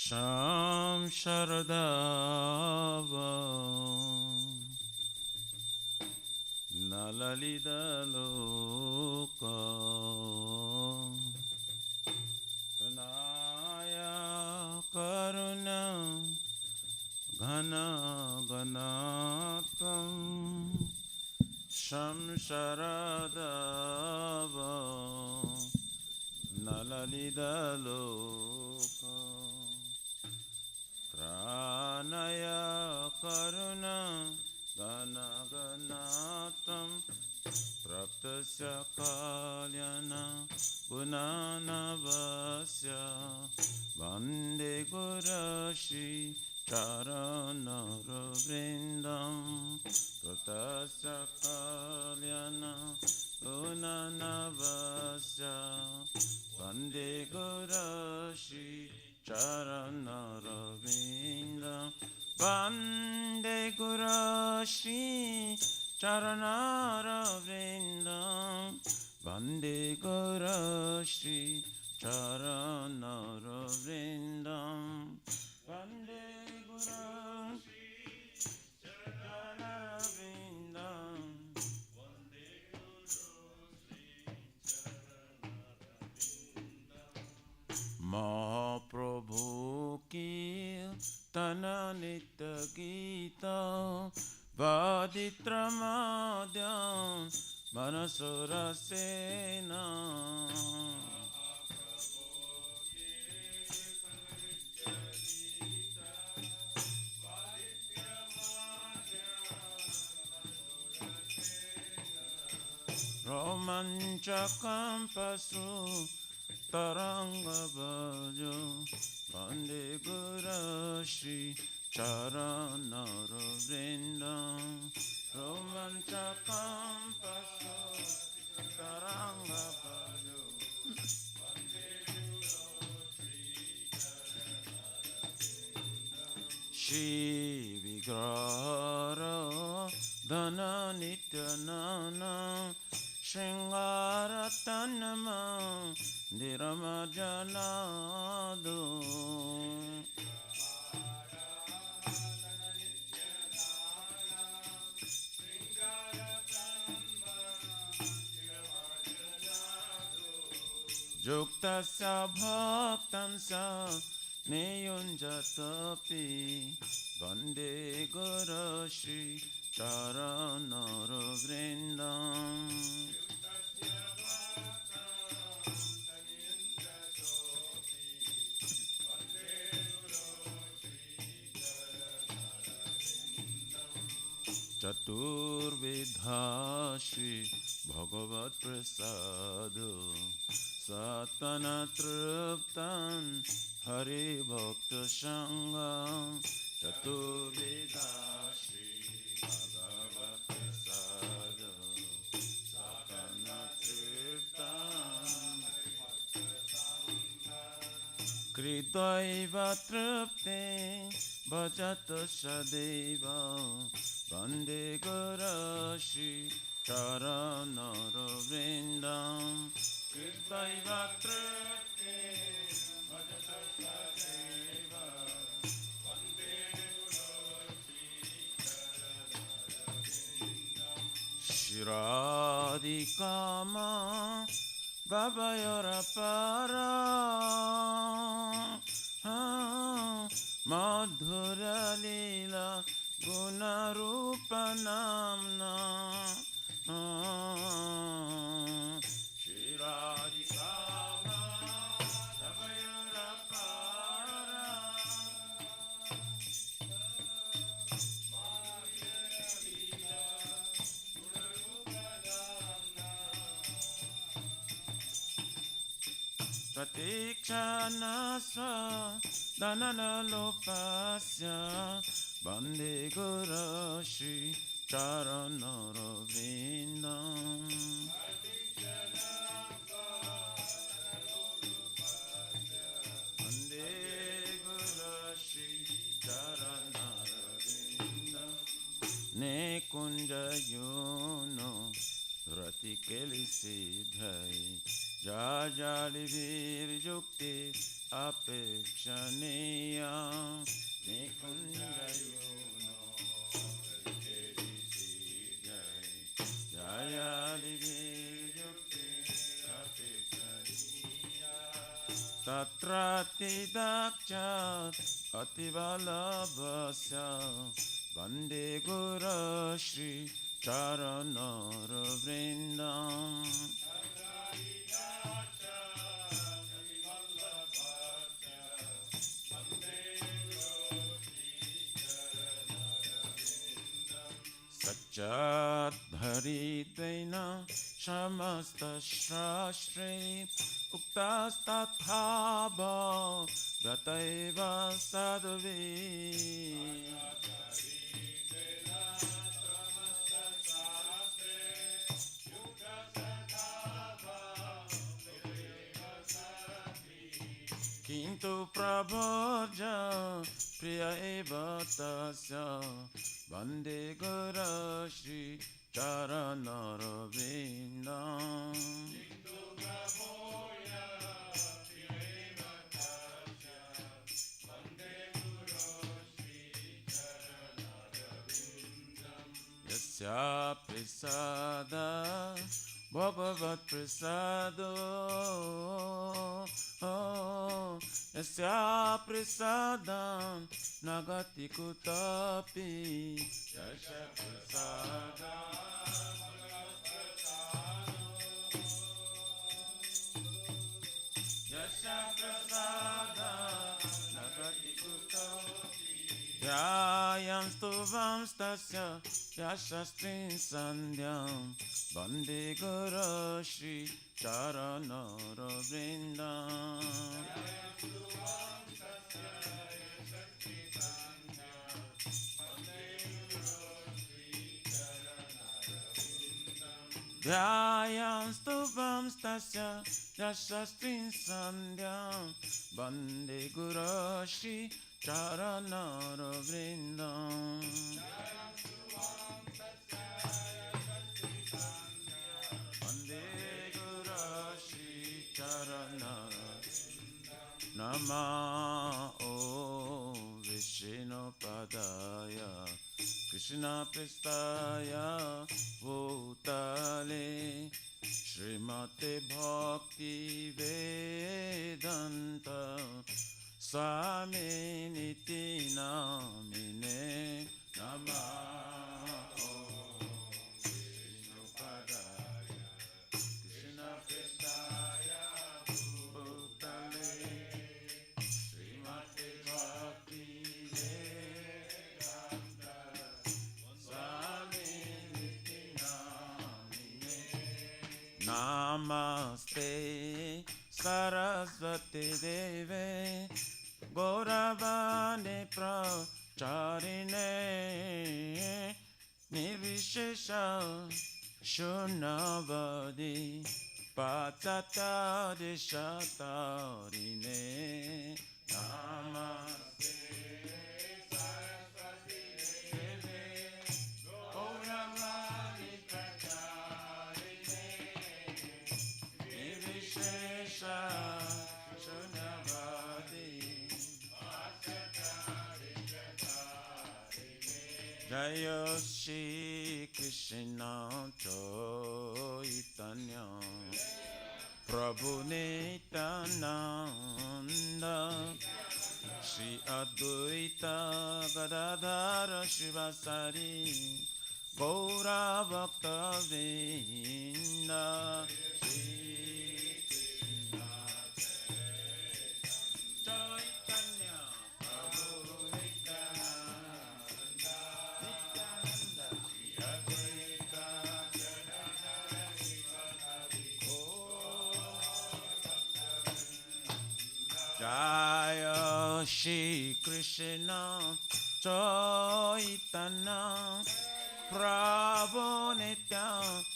Sham Sharadava Nalalida Loka Tanaya Karuna Ghana Ganatam Sham Sharadava Nalalida Loka Pranaya Karuna Gana Ganatam Praptasya Kalyana Gunana Vasya Vande Gurashi Charana Vrindam Praptasya Kalyana Gunana Vasya Vande Gurashi Charana Ravindam Vande Gurashi Charana Ravindam Vande Gurashi Charana Ravindam Vande Gurashi Charana Ravindam Mahaprabhu ki Tana Nitya Gita Vaditramadhyam Manasura Sena Romanchakam Pasu Taranga Bhajo Vande Gurashi Charana Vrindam Romanchakam Pasu Taranga Bhajo Shri Vigrara Dhana Nityanana Shringaratanama Diramajanado Juktasya Bhaktamsa Niyunjatapi Vande Gurashi Charana Vrindam Chaturvidhashi Bhagavat Prasado Satana Truptan Hari Bhakta Sangam Chaturvidhashi Bhagavat Prasado Satana Truptan Kritaiva Trupte Bhajata Sadeva Vande Gurashi Charana Vrindam Kritaiva Trupte Bhajata Sadeva Vande Gurashi Charana Vrindam Shiradikama Babayara Para Madhura Lila Guna Rupa Namna Shiradikama Babayara Para Madhura Lila Guna Rupa Namna Pratikshana Swa Dhanana Lopasya Vande Gurashi Charana Vrindam Vande Gurashi Charana Vrindam Ne Kunja Yono Rati Kelisi Bhai Jajali Vir Jukti apekshaniya nikunjayono jaya divi yukti apekshaniya tatrati dakchat ativalabhasya vande guru shri charanara vrindam Jadharidvaina Shamasta Shastri Uktastathava Gataiva Sadhavi Kintu Prabhoja Priya Eva Tasya Vande Guru Shri Charanara Vrindam Yasya Prasada Bhagavat Prasado Yasya Prasadam Nagati Kutapi Yasya Prasada Yasya Prasada Nagati Kutapi Jayam Stuvam Stasya Yashastrin Sandhyam Vande Guru Shri Charanara Vrindam Dhyayam Stuvam Stasya Yashastrin Sandhyam Vande Guru Shri Charanara Vrindam Nama O Vishnu Padaya Krishna Prestaya Bhutale Srimate Bhakti Vedanta Swami Niti Namine Nama O Vishnu Padaya Krishna Prestaya Bhutale Srimate Bhakti Vedanta Swami Niti Namine Namaste Sarasvati Deve Gauravane Pracharine Nirvishesha Shunavadi Pachatya Deshatarine Namaste Sarasvati Deve Gauravane Pracharine Nirvishesha Jaya Shri Krishna Chaitanya Prabhu Nityananda Shri Advaita Gadadhara Shivasari Gaura Bhakta Vrinda Shri Jaya Shri Krishna Chaitanya Prabhu Nityananda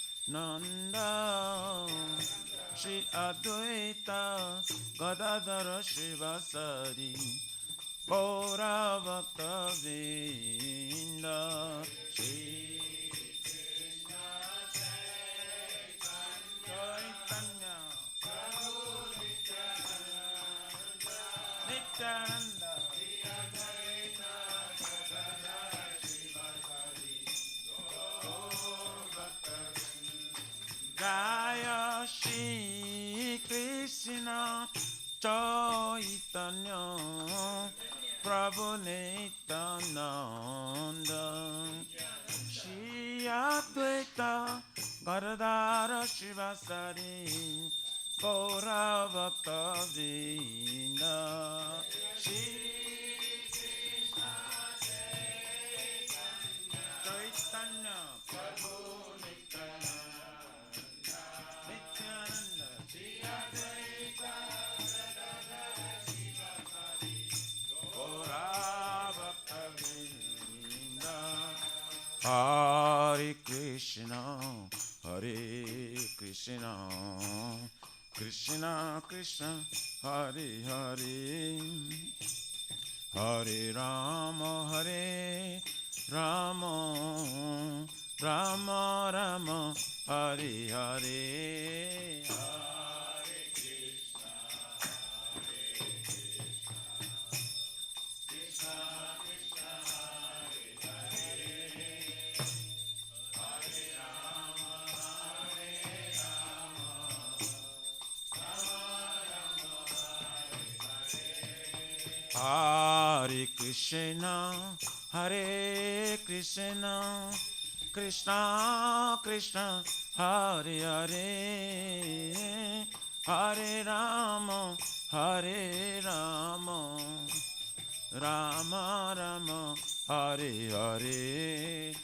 Shri Advaita Gadadhara Shivasari Gaura Bhakta Vrinda Shri Chaitanya Nityananda Jaya Shri Krishna Chaitanya Prabhu Nityananda Shri Advaita Gadadhara Shivasari Gaura Bhakta Vrinda Shri Chaitanya Prabhu Nityananda Shri Advaita Gaura Bhakta Vrinda Hare Krishna Krishna Krishna Hare Hare Hare Rama Rama Rama Hare Hare Hare Krishna Krishna Krishna Hare Hare Hare Rama Rama Rama Hare Hare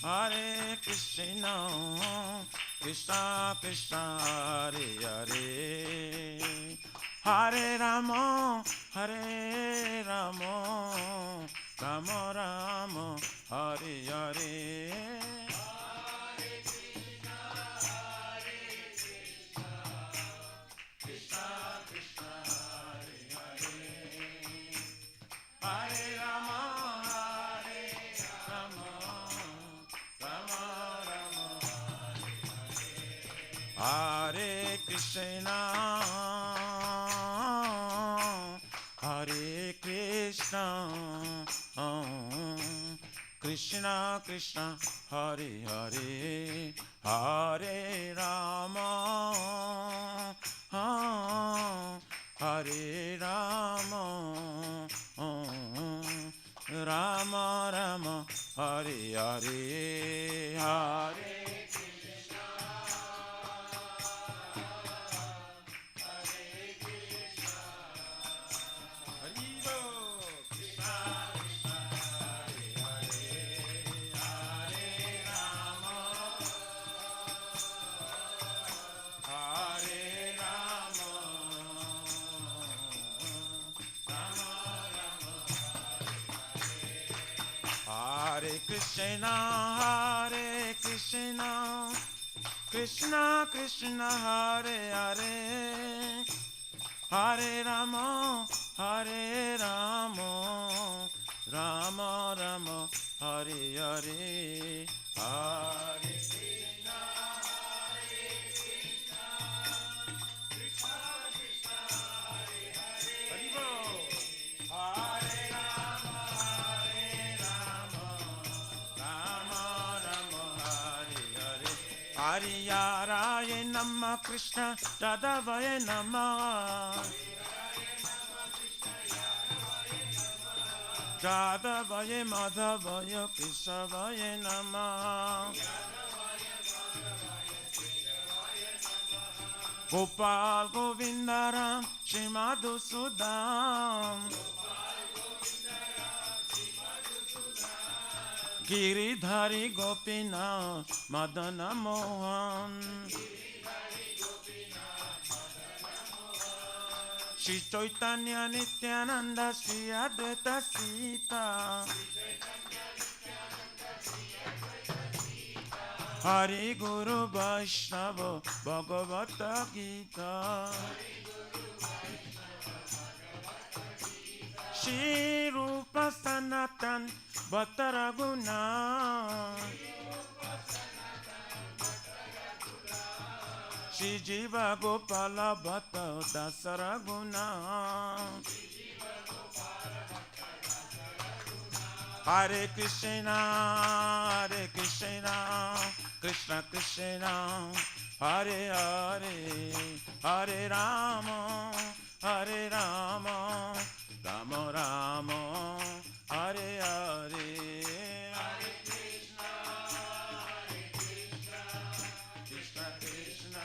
Hare Krishna Krishna Krishna Hare Hare Hare Rama Rama Rama Hare Hare Hare Krishna Krishna Krishna Hare Hare Hare Rama Hare Rama Rama Rama Hare Hare Hare Hare Krishna Krishna Krishna Hare Hare Hare Rama Rama Rama Hare Hare Hare Krishna Krishna Krishna Hare Hare Hare Rama Rama Rama Hare Hare Hariyaraye Namah Krishna Yadavaye Namah Jadavaye Madhavaye Kesavaye Namah Gopal Govindaram Shri Madhusudam Giridhari Gopinath Madana Mohan Shri Chaitanya Nityananda Shri Advaita Sita Hari Guru Vaishnava Bhagavata Gita. Shri Rupa Sanatan Bhattaraguna. Shri Jiva Gopala Bhatta Dasaraguna. Hare Krishna, Hare Krishna, Krishna Krishna, Hare Hare, Hare Rama, Hare Rama, Rama Rama, Hare Hare. Hare Krishna, Hare Krishna, Krishna Krishna,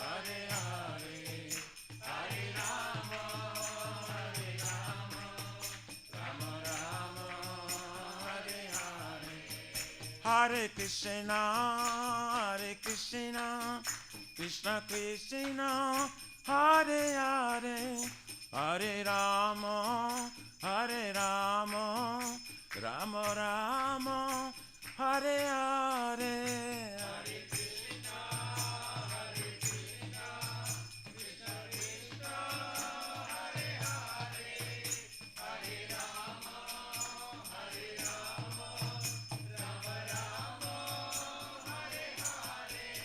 Hare Hare, Hare Rama, Hare Rama, Rama Rama, Hare Hare. Hare Krishna, Hare Krishna, Krishna Krishna, Hare Hare, Hare Rama, Hare Rama, Rama Rama, Hare Hare. Hare Krishna, Hare Krishna, Krishna Krishna, Hare Hare, Hare Rama, Hare Rama, Rama Rama, Hare Hare.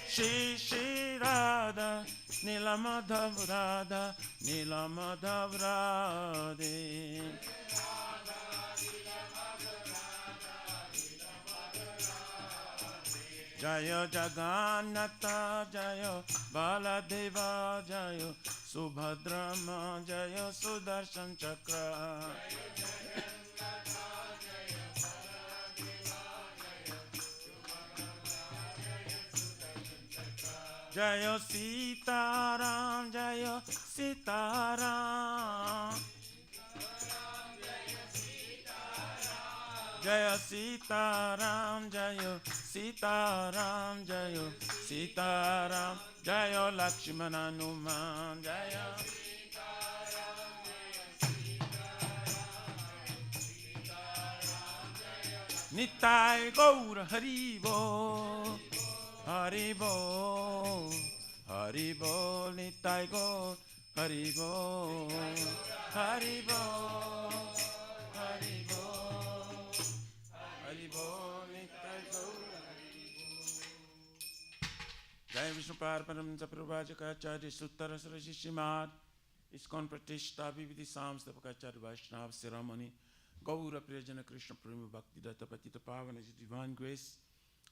Shri Shri Radha, Nila Madhav Radha, Nila Madhav Radhe. Jaya Jagannatha, Jaya Baladeva, Jaya Subhadrama, Jaya Sudarshan Chakra. Jaya Sitaram, Jaya Sitaram. Jaya Sitaram, Jaya Sitaram, Jaya Sitaram, Jaya Lakshmana Hanuman, Jaya Nitai Gaura Haribo, Haribo, Haribo, Nitai Gaur, Haribo, Haribo, Haribo, Haribo, Nitai Gaur. Jai Vishnu Parparam Japrabhajakacharya Suttara Sarashishimad ISKCON Pratishta Vividi Samstapakacharya Vaishnav Siramani Gaura Priyajana Krishna Prema Bhakti Datta Patita Pavana Divine Grace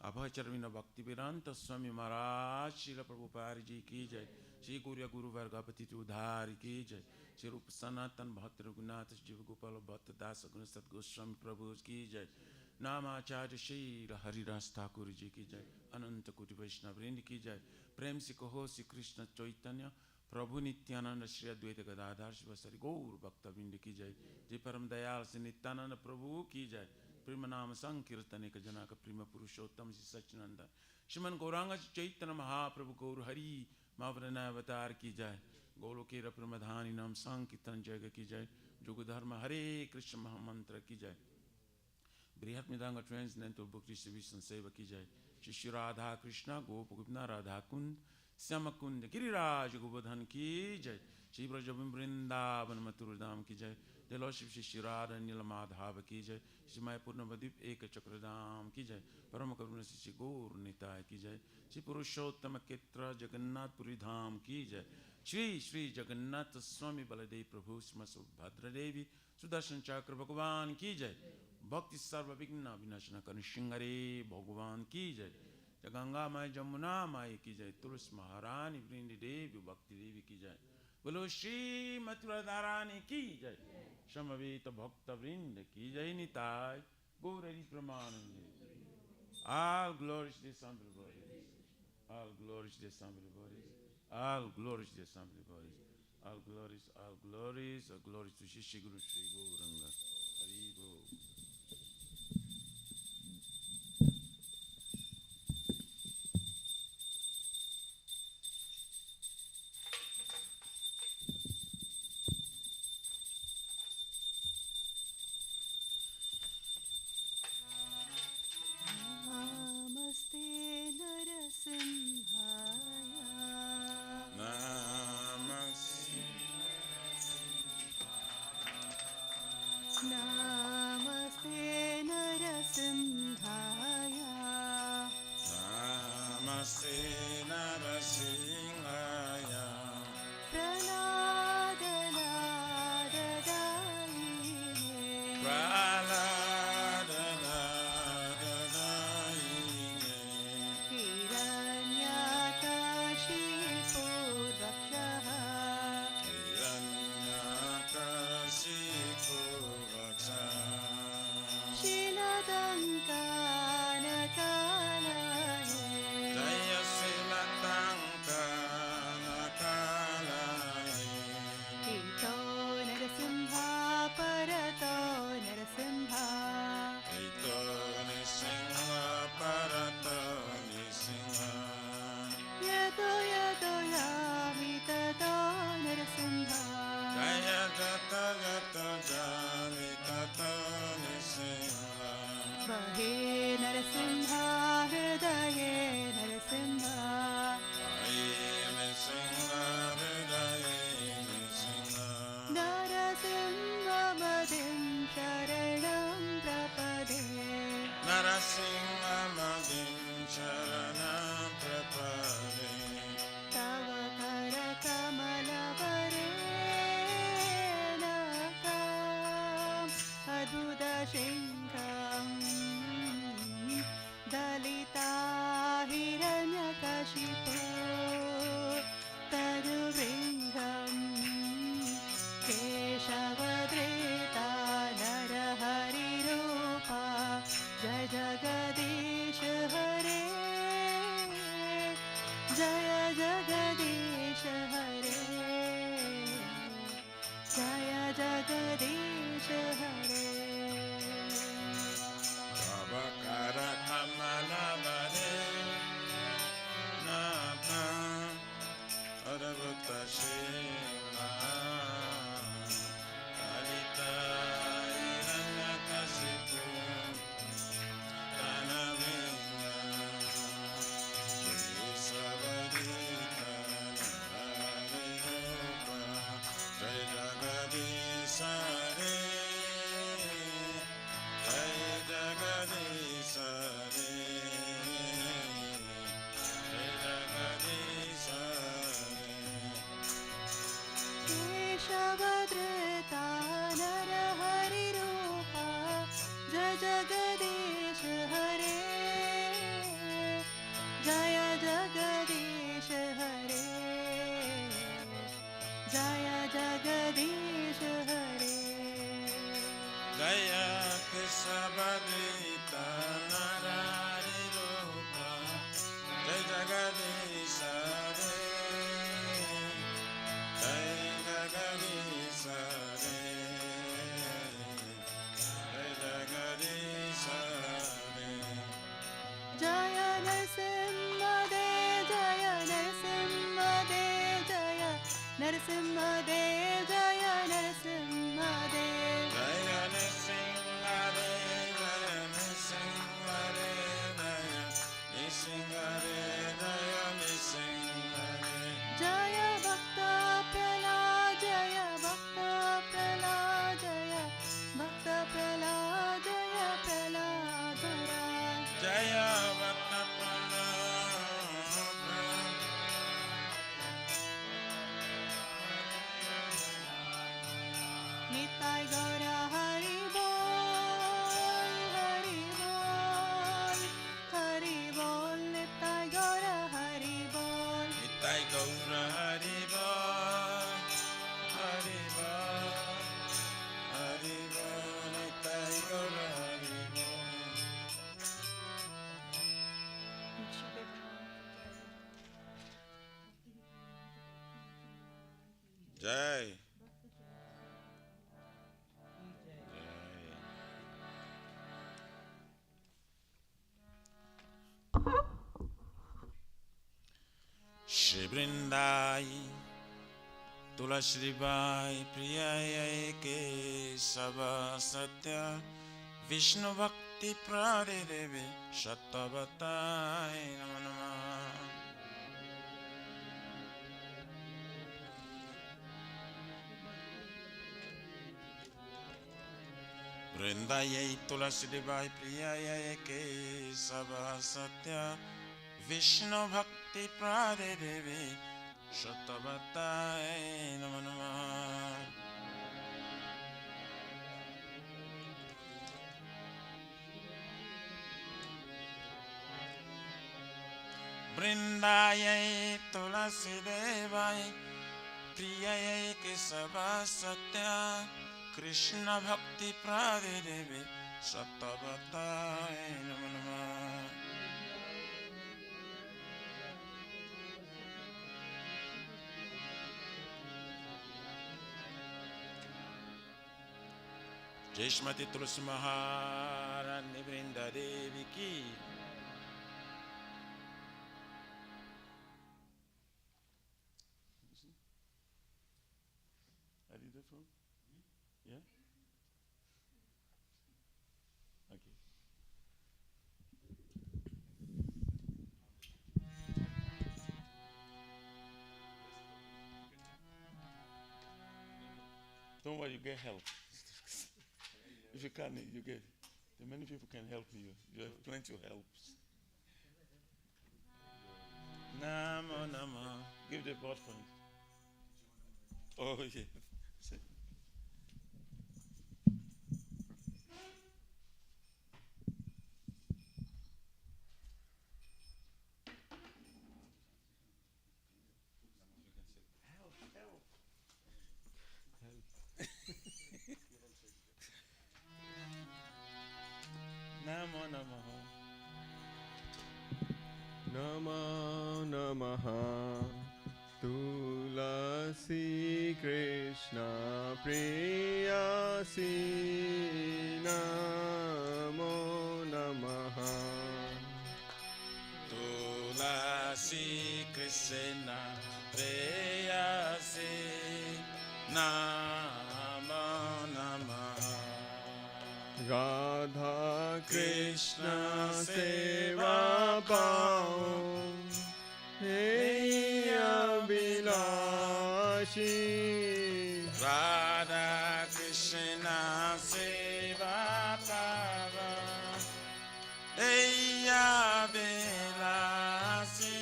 Abhacharvina Bhakti Vedanta Swami Maharaj Srila Prabhupada Ji Ki Jai Shri Guru Guru Vargapati Udhari Ki Jai Shri Rupa Sanatan Bhakti Raghunath Jiva Gopala Bhatta Dasa Gunasat Goswami Prabhu Ki Jai Namacharya Shri Hari Ras Thakur Ji Ki Jai Ananta Koti Vaishnava Vrind Ki Jai Prem Se Kaho Shri Krishna Chaitanya Prabhu Nityananda Shri Advaita Gadadhar Shivasari Gaur Bhakta Vrind Ki Jai Jai Param Dayal Shri Nityananda Prabhu Ki Jai Prima Nama Sankirtane Ka Janaka Prima Purushottam Shri Sachinanda Shriman Gauranga Chaitanya Mahaprabhu Gaur Hari Mavrana Avatar Ki Jai Golokera Pramadhani Nam Sankirtan Jaga Ki Jai Jugadharma Hare Krishna Mahamantra Ki Jai Brihat Midanga Transcendental Book Distribution Seva Ki Jai Shri Radha Krishna Gopagopna Radha Kund Syama Kund Giriraj Govardhan Ki Jai Shri Brajabim Vrindavan Mathura Ki Jai Jai Lordship Shri Radha Nilamadhava Ki Jai Shri Mayapurna Vadip Eka Chakradam Ki Jai Parama Karuna Shri Gaur Nitai Ki Jai Shri Purushottama Ketra Jagannath Puri Dham Ki Jai Shri Shri Jagannath Swami Baladev Prabhu Smasu Bhadra Devi Sudarshan Chakra Bhagavan Ki Jai Bhakti Sarva Vigna Vinashana Kanishingare Bhagavan Ki Jai Ganga Mai Jamuna Mai Ki Jai Tulsi Maharani Vrindi Devi Bhakti Devi Ki Jai Bolo Shri Mathura Dharani Ki Jai Shamaveta Bhakta Vrinda Ki Jai Nitai Gaurari Pramanande. All glories to the Son of the bodies. All glories to the Son of the bodies. All glories to the Son of the bodies. All glories, all glories, all glories to Shri Guru Shri Gauranga. Hari Bol. Namaste Jai. Shri Vrindai Tulashri Bai Priyai Ke Sava Satya Vishnu Bhakti Pradevi Shattavatai Namo Namah. Vrindai Tulashri Bai Priyai Ke Sava Satya Vishnu Bhakti Pradevi Shattavatai Namo Namah. Vrindayai Tulasi Devai Priyai Kesava Satya Krishna Bhakti Pradevi Sattvatai Namo Namah. Jai Shrimati Tulsi Maharani Vrinda Devi Ki. Are you there from? Yeah? Okay. Don't worry, you get help. If you can't, you get. There many people can help you. You have plenty of helps. Namo Namo. Give the God for me. Oh yeah. Namo Namaha. Namo Namaha Tulasi Krishna Priyasi Namo Namaha Tulasi Krishna Preyasi Namo Namaha. Radha Krishna Seva Pao Hey Abhilashi Radha Krishna Seva Pava Eya Vilasi.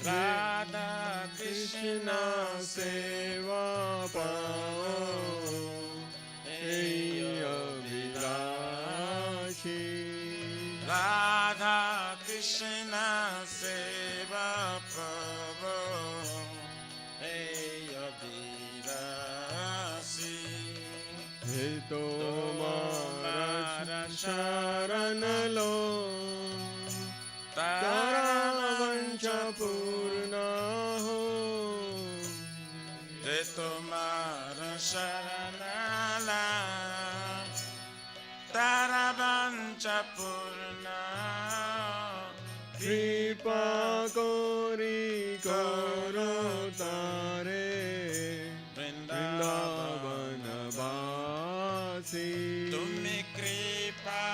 Radha Krishna Seva Pao Hey Abhilashi Radha Krishna Seva Pava Hey Abhirasi. Hito Mara Sharanalo Taravancha Purna Ho De Tomara Sharanala Taravancha Purna Kripa Kori Koro Tare Vrindavana Vasi Tumi Kripa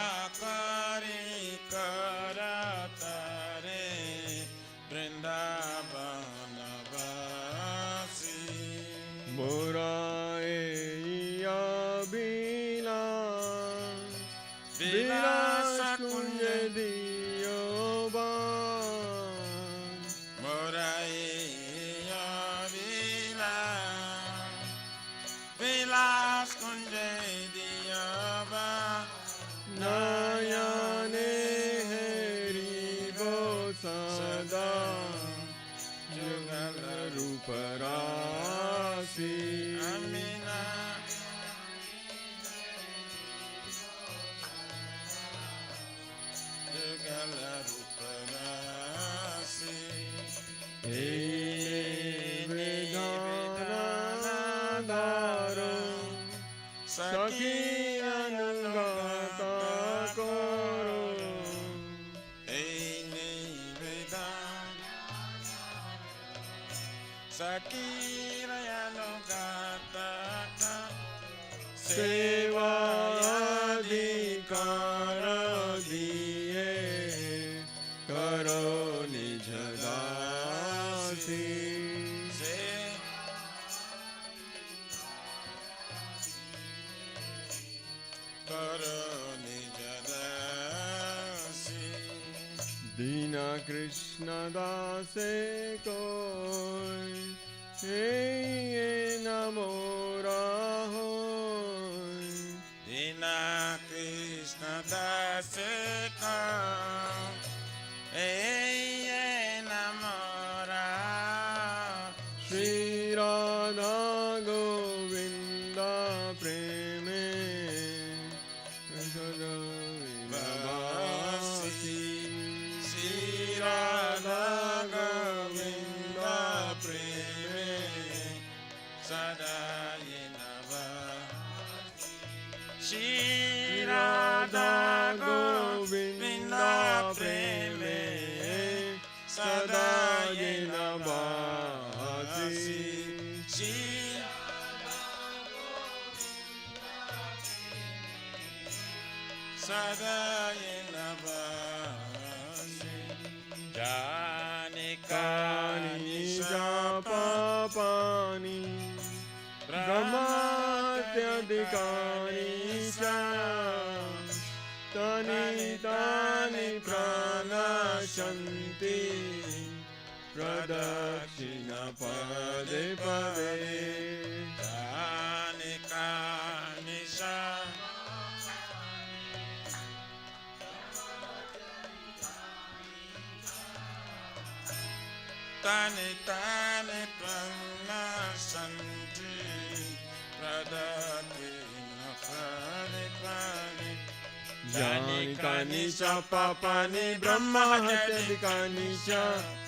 Kari Karatare Vrindavana Vasi. Morae Abhilash Vilasa Kunja Diyoban Moraiya Vilas Kunja Diyaba Nayane Haribo Sada Jugala Ruparasi Amina Jugala Ruparasi. Vedana Saki Anugata Koro Sakira Yanogata Seva Adhikara Diye Karo Nijadasi Dina Krishna Dase Koi Hey Namora Hoy Dina Krishna Daseka Namora Shri Radha Govinda Prem प्रेमे सदा येन भासि सदा येन भासि जाने कानि पापानि ब्रह्मात्यधिकानि च तानि तानि प्रणश्यन्ति प्रदक्षिणपदे पदे जाने कानि तानि तानि प्रणश्यन्ति प्रदक्षिणपदे पदे यानि कानि च पापानि ब्रह्महत्यादिकानि च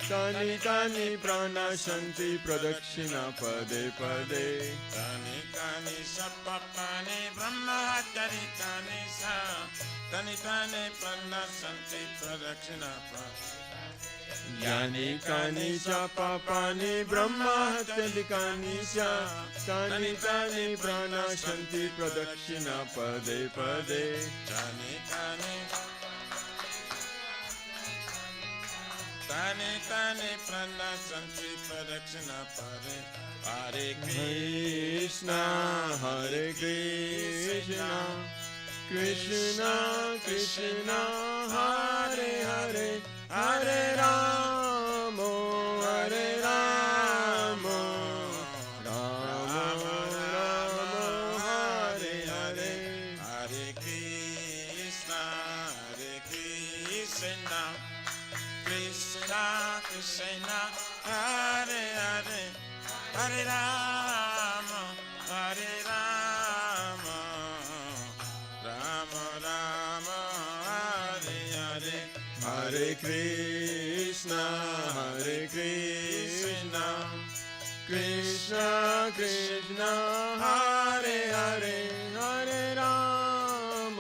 तानि तानि प्रणश्यन्ति प्रदक्षिणपदे पदे तानि कानि च पापानि ब्रह्महत्यादिकानि च तानि तानि प्रणश्यन्ति प्रदक्षिणपदे यानि कानि च पापानि ब्रह्महत्यादिकानि च तानि तानि प्रणश्यन्ति प्रदक्षिणपदे पदे तानि तानि प्रणश्यन्ति प्रदक्षिणपदे हरे कृष्ण हरे कृष्ण कृष्ण कृष्ण हरे हरे हरे राम हरे राम राम राम हरे हरे हरे कृष्ण कृष्ण कृष्ण हरे हरे हरे राम राम राम हरे हरे हरे कृष्ण कृष्ण कृष्ण हरे हरे हरे राम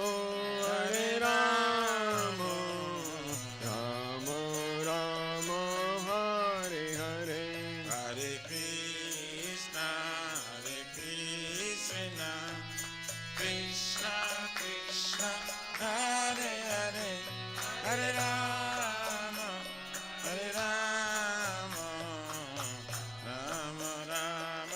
राम राम हरे हरे हरे कृष्ण कृष्ण कृष्ण हरे हरे हरे राम राम राम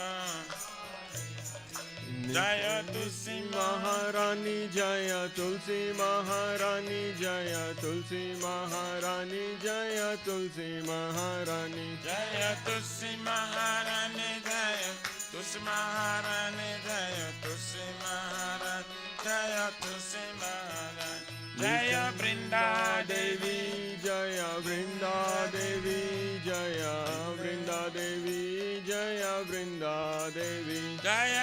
जय तुलसी महारानी जय तुलसी महारानी जय तुलसी महारानी जय तुलसी महारानी जय तुलसी महारानी जय तुलसी महारानी जय तुलसी महारानी जय तुलसी महारानी जय वृंदा देवी जय वृंदा देवी जय वृंदा देवी जय वृंदा देवी जय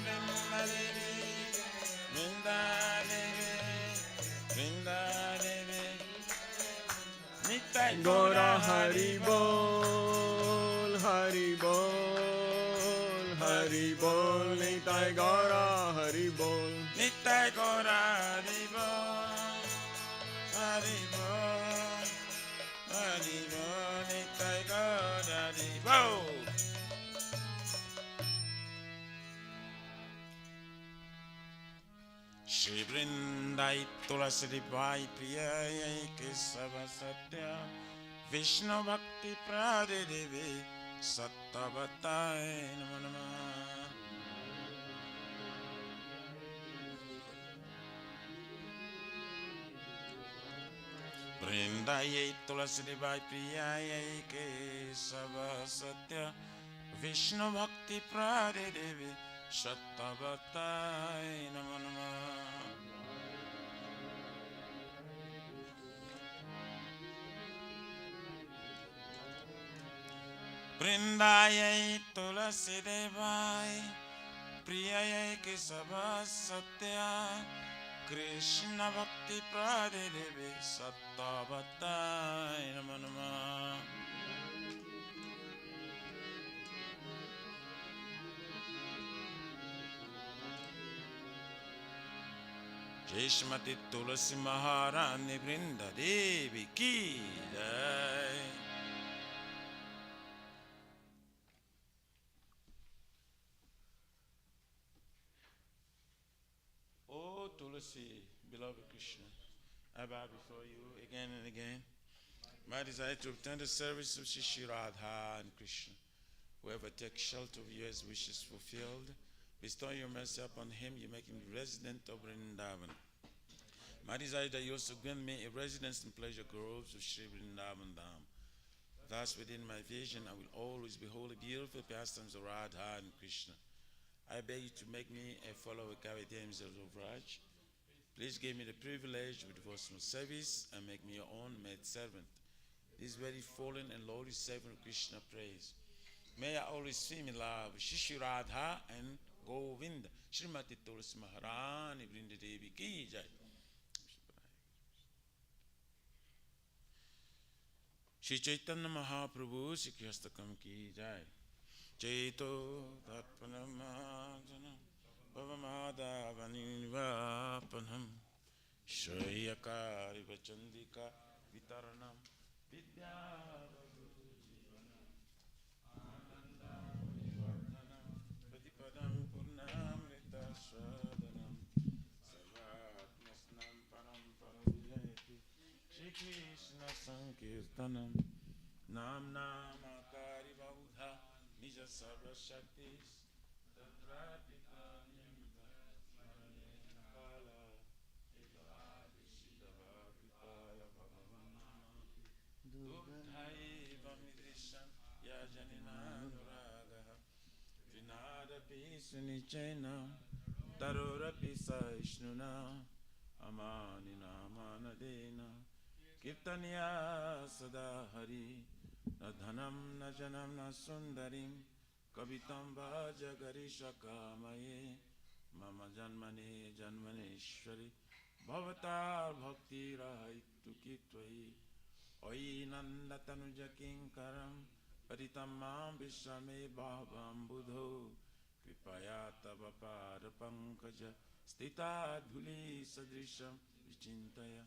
वृंदा देवी वृंदा देवी वृंदा देवी नित्य गौरा हरि बोल हरि बोल हरि बोल नित्य गौरा हरि बोल नित्य गौरा हरि बोल हरि बोल हरि बोल नित्य गौरा हरि बोल श्री वृंदाई तुलसी बाई प्रिय केशव सत्य विष्णु भक्ति प्रादे देवी सत्तवताय नमो नमः वृंदाई तुलसी बाई प्रिय केशव सत्य विष्णु भक्ति प्रादे देवी सत्तवताय नमो नमः वृंदायै तुलसी देवाय प्रियायै केशव सत्या कृष्ण भक्ति प्रादे देवी सत्तवताय नमो नमः जय श्रीमती तुलसी महारानी वृंदा देवी की जय. Oh Tulasi, beloved Krishna, I bow before you again and again. My desire to obtain the service of Shri Radha and Krishna. Whoever takes shelter of you has wishes fulfilled. Bestow your mercy upon him, you make him the resident of Vrindavan. My desire that you also grant me a residence in pleasure groves of Sri Vrindavan Dham. Thus, within my vision, I will always behold the beautiful pastimes of Radha and Krishna. I beg you to make me a follower of Kavitams of Raj. Please give me the privilege of devotional service and make me your own maid servant. This very fallen and lowly servant of Krishna praise. May I always swim in love with Shri Radha and Govinda. Srimati Tulsi Maharani Vrinda Devi ki jai. Shri Chaitanya Mahaprabhu Shri Kristakam ki jai. Chaito Tatpanamadana Bhavamadavaninivapanam Shreyakari Vachandika Vitaranam Vidyavadhujivanam Ananda Vivardhanam Pratipadam Purnamrita Swadanam Savatmasnam Param Paravijayati Shri Krishna Sankirtanam Nam Namakari Baudha Nija Sarva Shaktis Tatratika Nyamita Smarayena Kala Ekadishidava Vipaya Bhagavanamati Dubhaiva Midrishan Yajanina Nuragaha Vinadapi Sunichena Tarorapi Saishnuna Amanina Manadena Kirtaniya Sada Hari Na dhanam na janam na sundarim Kavitam vajagari shakamaye Mama janmane janmaneshwari Bhavatar bhakti rahaitu kitvahi Oi nandatanuja kinkaram Paritam mam vishame bhavam budho Kripaya tava pada pankaja Stita dhuli sadrisham vichintaya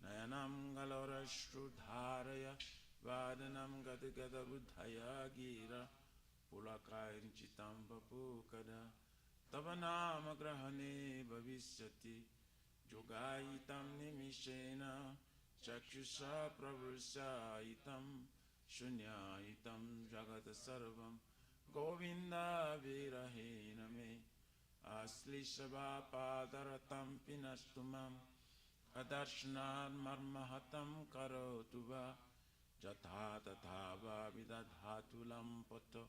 Nayanam galora shrudharaya Vadanam gada gada buddhaya gira Pulakayin chitam vapukada Tavanama grahane bhavisyati Jogayitam nimishena Chakshusha pravursayitam Shunyayitam jagata sarvam Govinda virahena me Asli shava padaratam pinastumam Adarshnan marmahatam karotuva Jatha tatha va vidadhatu lampoto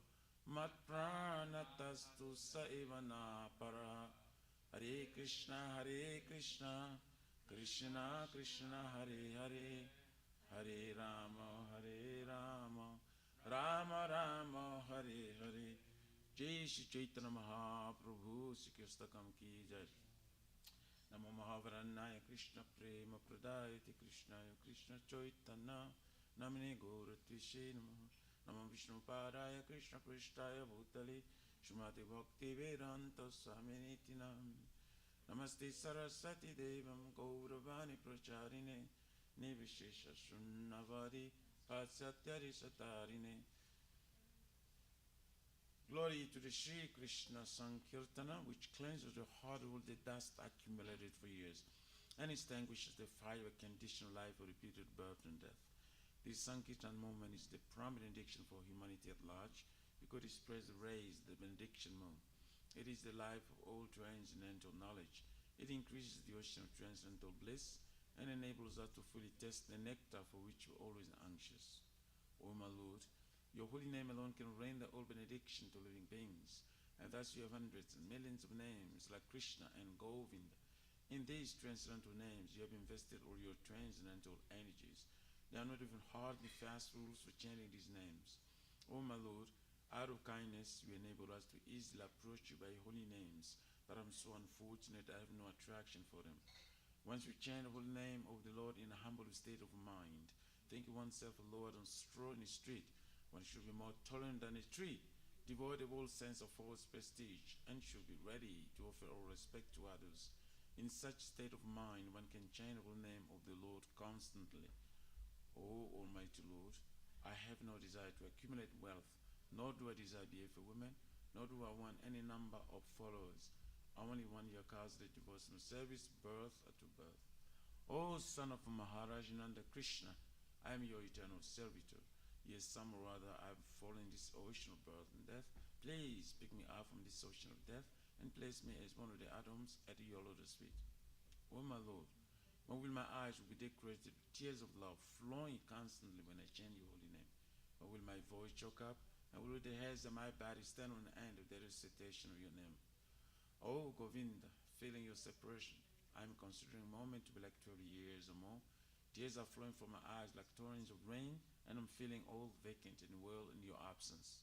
Mat pranatastu sa ivana para Hare Krishna Krishna Krishna Hare Hare Hare Rama Rama Rama Hare Hare Jai Shri Chaitanya Mahaprabhu Shri Kristakam ki jai. Namo Mahavarannaya Krishna Prema Pradayati Krishnaya Krishna Chaitanya Namine Gauratvishe Namo Namo Vishnu Padaya Krishna Prishtaya Bhutale Srimati Bhakti Vedanta Swaminiti Nam Namaste Saraswati Devam Gauravani Pracharine Nivishesha Shunnavadi Patsatyari Satarine. Glory to the Shri Krishna Sankirtana, which cleanses the heart of all the dust accumulated for years, and extinguishes the fire of conditional life of repeated birth and death. This Sankirtan movement is the prime benediction for humanity at large, because it spreads the rays, the benediction moon. It is the life of all transcendental knowledge. It increases the ocean of transcendental bliss, and enables us to fully taste the nectar for which we're always anxious. O my Lord, your holy name alone can render all benediction to living beings, and thus you have hundreds and millions of names like Krishna and Govinda. In these transcendental names, you have invested all your transcendental energies. There are not even hard and fast rules for chanting these names. O my Lord, out of kindness, you enable us to easily approach you by holy names, but I'm so unfortunate I have no attraction for them. Once we chant the holy name of the Lord in a humble state of mind, thinking oneself a Lord on straw in the street, one should be more tolerant than a tree, devoid of all sense of false prestige, and should be ready to offer all respect to others. In such state of mind, one can chant the holy name of the Lord constantly. O Almighty Lord, I have no desire to accumulate wealth, nor do I desire beautiful women, nor do I want any number of followers. I only want your causeless devotional service, birth to birth. O son of Maharaj Nanda Krishna, I am your eternal servitor. Yes, some or other I have fallen in this ocean of birth and death. Please pick me up from this ocean of death and place me as one of the atoms at your lotus feet. O my Lord, when will my eyes be decorated with tears of love flowing constantly when I chant your holy name? When will my voice choke up? And will the hairs of my body stand on the end of the recitation of your name? O Govinda, feeling your separation, I am considering a moment to be like 12 years or more. Tears are flowing from my eyes like torrents of rain, and I'm feeling all vacant in the world in your absence.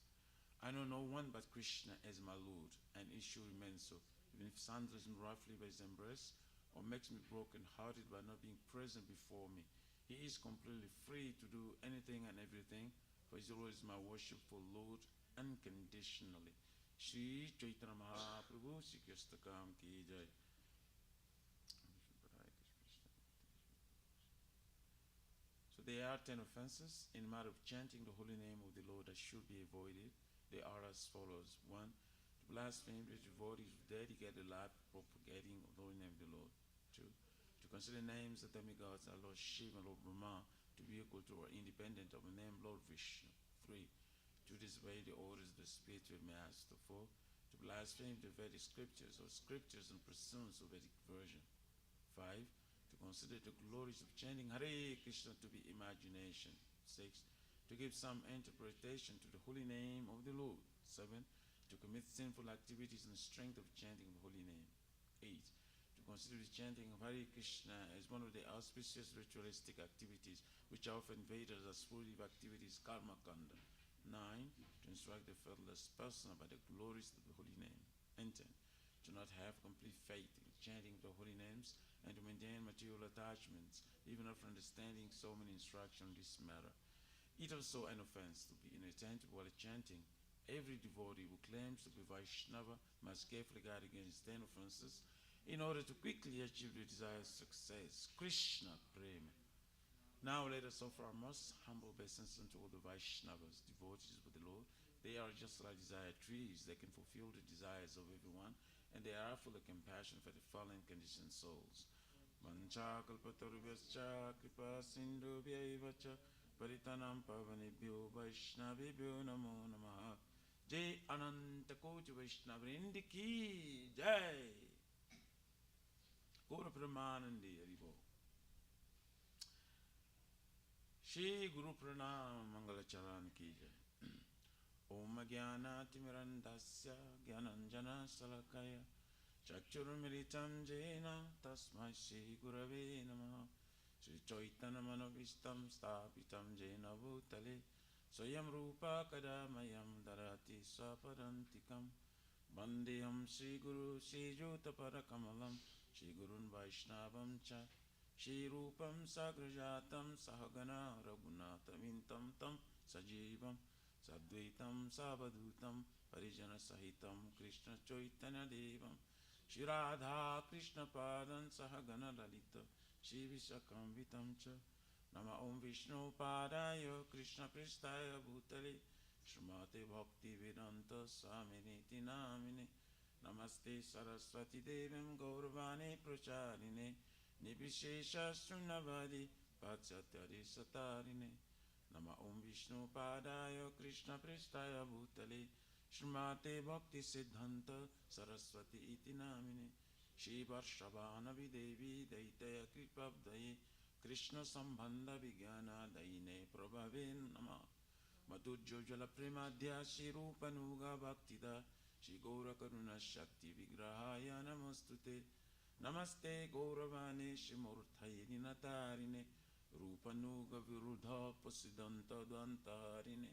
I know no one but Krishna as my Lord, and it should remain so, even if sandals me roughly by his embrace, or makes me broken-hearted by not being present before me. He is completely free to do anything and everything, for he is always my worshipful Lord unconditionally. Shri Chaitanya Mahaprabhu Shri Krishna Kam Ki Jai. So there are 10 offenses in the matter of chanting the holy name of the Lord that should be avoided. They are as follows. 1. To blaspheme the devotees of dedicated life propagating the holy name of the Lord. 2. To consider names of demigods, our Lord Shiva and Lord Brahma, to be equal to or independent of the name Lord Vishnu. 3. To disobey the orders of the spiritual master. 4. To blaspheme the Vedic scriptures or scriptures and pursuance of Vedic version. 5. To consider the glories of chanting Hare Krishna to be imagination. 6. To give some interpretation to the holy name of the Lord. 7. To commit sinful activities in the strength of chanting the holy name. 8. To consider the chanting of Hare Krishna as one of the auspicious ritualistic activities which are often veiled as sportive activities, karma kanda. 9. To instruct the faithless person about the glories of the holy name. And 10. To not have complete faith in chanting the holy names and to maintain material attachments, even after understanding so many instructions on this matter. It is also an offense to be inattentive while chanting. Every devotee who claims to be Vaishnava must carefully guard against 10 offenses in order to quickly achieve the desired success. Krishna Prema. Now let us offer our most humble obeisance unto all the Vaishnavas, devotees of the Lord. They are just like desired trees. They can fulfill the desires of everyone, and they are full of compassion for the fallen conditioned souls. Mancha kalpatarubhyascha kripa sindhubhyaiva cha paritanam pavanebhyo vaishnavibhyo namo namaha. Jai Ananta Koti Vaishnavrind ki Jai. Gaura Pramanandi Haribo. Shri Guru Pranam Mangala Charan ki Jai. Om Jnana Timirandasya Jnananjana Salakaya Chakshurumiritam Jena Tasmai Shri Gurave Namaha. Shri Chaitanya Manovistam Stapitam Jena Bhutale Swayam Rupa Kadamayam Darati Swapadantikam Bandeham Shri Guru Shri Juta Parakamalam Shri Gurun Vaishnavam Cha Shri Rupam Sagrajatam Sahagana Raghunathavintam Tam Sajivam Sadvaitam Savadutam Parijana Sahitam Krishna Chaitanya Devam Shri Radha Krishna Padan Sahagana Lalita Shri Vishakamvitam Cha Nama Om Vishnu Padaya Krishna Pristaya Bhutale Srimate Bhakti Vedanta Swamini Namine Namaste Saraswati Devim Gauravani Pracharine Nibishesha Shunnavadi Pachatyari Satarine Nama Om Vishnu Padaya Krishna Pristaya Bhutale Srimate Bhakti Siddhanta Saraswati Iti Namine Shri Varshabhana Videvi Daitaya Kripabdaye Krishna Sambandha Vigyana Daine Prabhavin Nama Madhujjala Premadhya Shri Rupanuga Bhaktida Shri Gaura Karuna Shakti Vigrahaya Namastute Namaste Gauravane Shri Murthaye Ninatarine Rupanuga Virudha Pasidanta Dantarine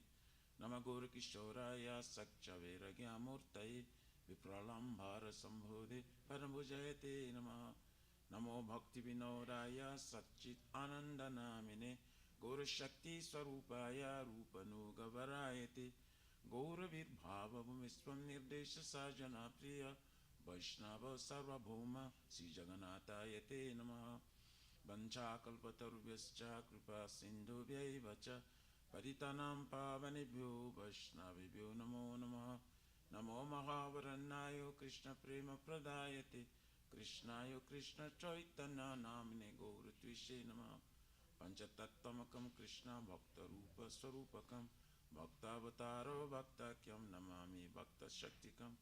Nama Gaura Kishoraya Sakcha Veragya Murtaye Vipralambhara Sambhode Paramujayate Nama Namo Bhakti Vinodaya Satchit Ananda Namine Gaura Shakti Swarupaya Rupanuga Varayate Gaura Virbhava Bhumiswam Nirdesha Sajana Priya Vaishnava Sarvabhauma Sri Jagannataya Te Namaha Vanchakalpatarubhyascha Kripa Sindhubhyaiva cha Paritanam Pavanebhyo Vaishnavibhyo Namo Namaha Namo Mahavaranayo Krishna Prema Pradayate Krishnayo Krishna Chaitanya Namine Gauratvishe Namaha Panchatattvamakam Krishna Bhakta Rupa Swarupakam Bhaktavataro Bhaktakyam Namami Bhakta Shaktikam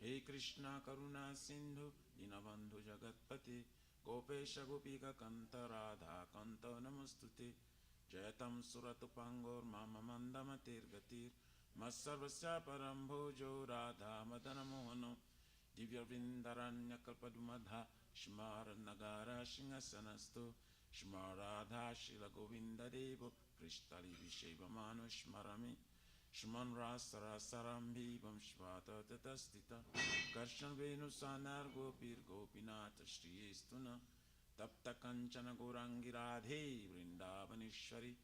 He Krishna Karuna Sindhu Dinabandhu Jagatpati Gopesha Gopika Kanta Radha Kanta Namastute Jayatam Suratupangor Mama Mandamatir Gatir Masarvasya Parambhojo Radha Madana Mohano Divya Vrindaranya Kalpadumadha Shmara Nagara Shingasanastu Shmaradha Shila Govinda Devo Krishtali Visheva Manu Shmarami Shman Rasara Sarambi Vamshvata Tatastita Karshan Venu Sanar Gopir Gopinata Shri Estuna Tapta Kanchana Gorangi Radhe Vrindavanishwari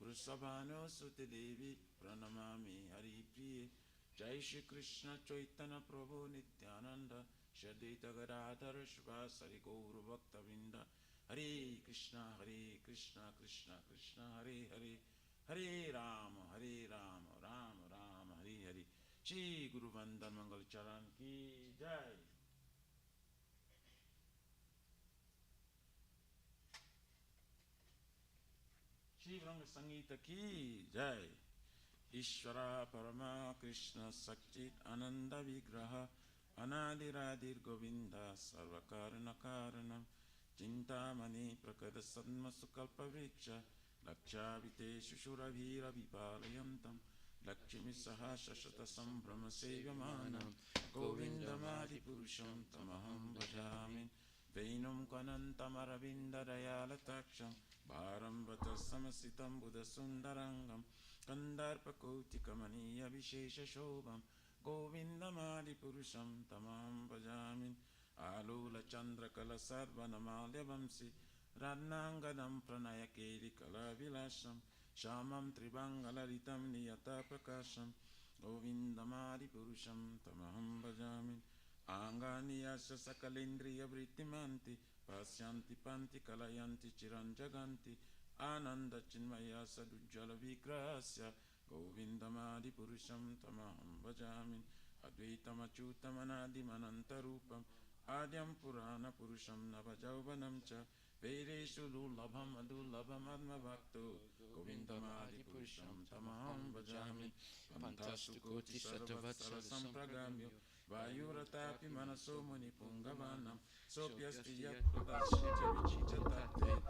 Vrusabhano Sute Devi Pranamami Hari Priye Jai Shri Krishna Chaitanya Prabhu Nityananda Shadita Gadadhar Shivasari Gauru Bhakta Vrinda Hare Krishna Krishna Krishna Hare Hare Hare Rama Rama Rama Hare Hare Shri Guru Vandan Mangal Charan Ki Jai Shri Ranga Sangita Ki Jai Ishvara Parama Krishna Sakchit Ananda Vigraha Anadiradir Govinda Sarvakarana Karanam Chintamani Prakada Sadma Sukalpa Vriksha Lakchavite Shushurabhira Vipalayantam Lakshmi Saha Shashata Sambrahma Sevamanam Govindamadi Purusham Tamaham Bhajamin Vainum Kanantamaravinda Dayalataksham Bharam Vata Samasitam Buddha Sundarangam Kandarpa Kotikamaniya Vishesha Shobham Govindamadi Purusham Tamaham Bhajamin Alula Chandra Kala Sarva Namalya Vamsi Radnangadam Pranaya Keri Kala Vilasham Shamam Tribangalaritam Niyata Prakasham Govindamadi Purusham Tamaham Bhajamin Anganiyasya Sakalendriya Vrittimanti Pasyanti Panti Kalayanti Chiranjaganti Ananda Chinmaya Sadujjala Vikrasya Govindamadi Purusham Tamaham Bhajamin Advaitam Achyutam Anadim Anantarupam Adyam Purana Purusham Navajauvanam Cha Vedeshu Dulabham Adulabham Adma Bhakto Govindamadi Purusham Tamaham Bhajamin Pantastu Koti Satavatsala Sampragamyo Vayuratapi Manaso Muni Pungavanam Sopyasti Yat Pradashya Vichichatate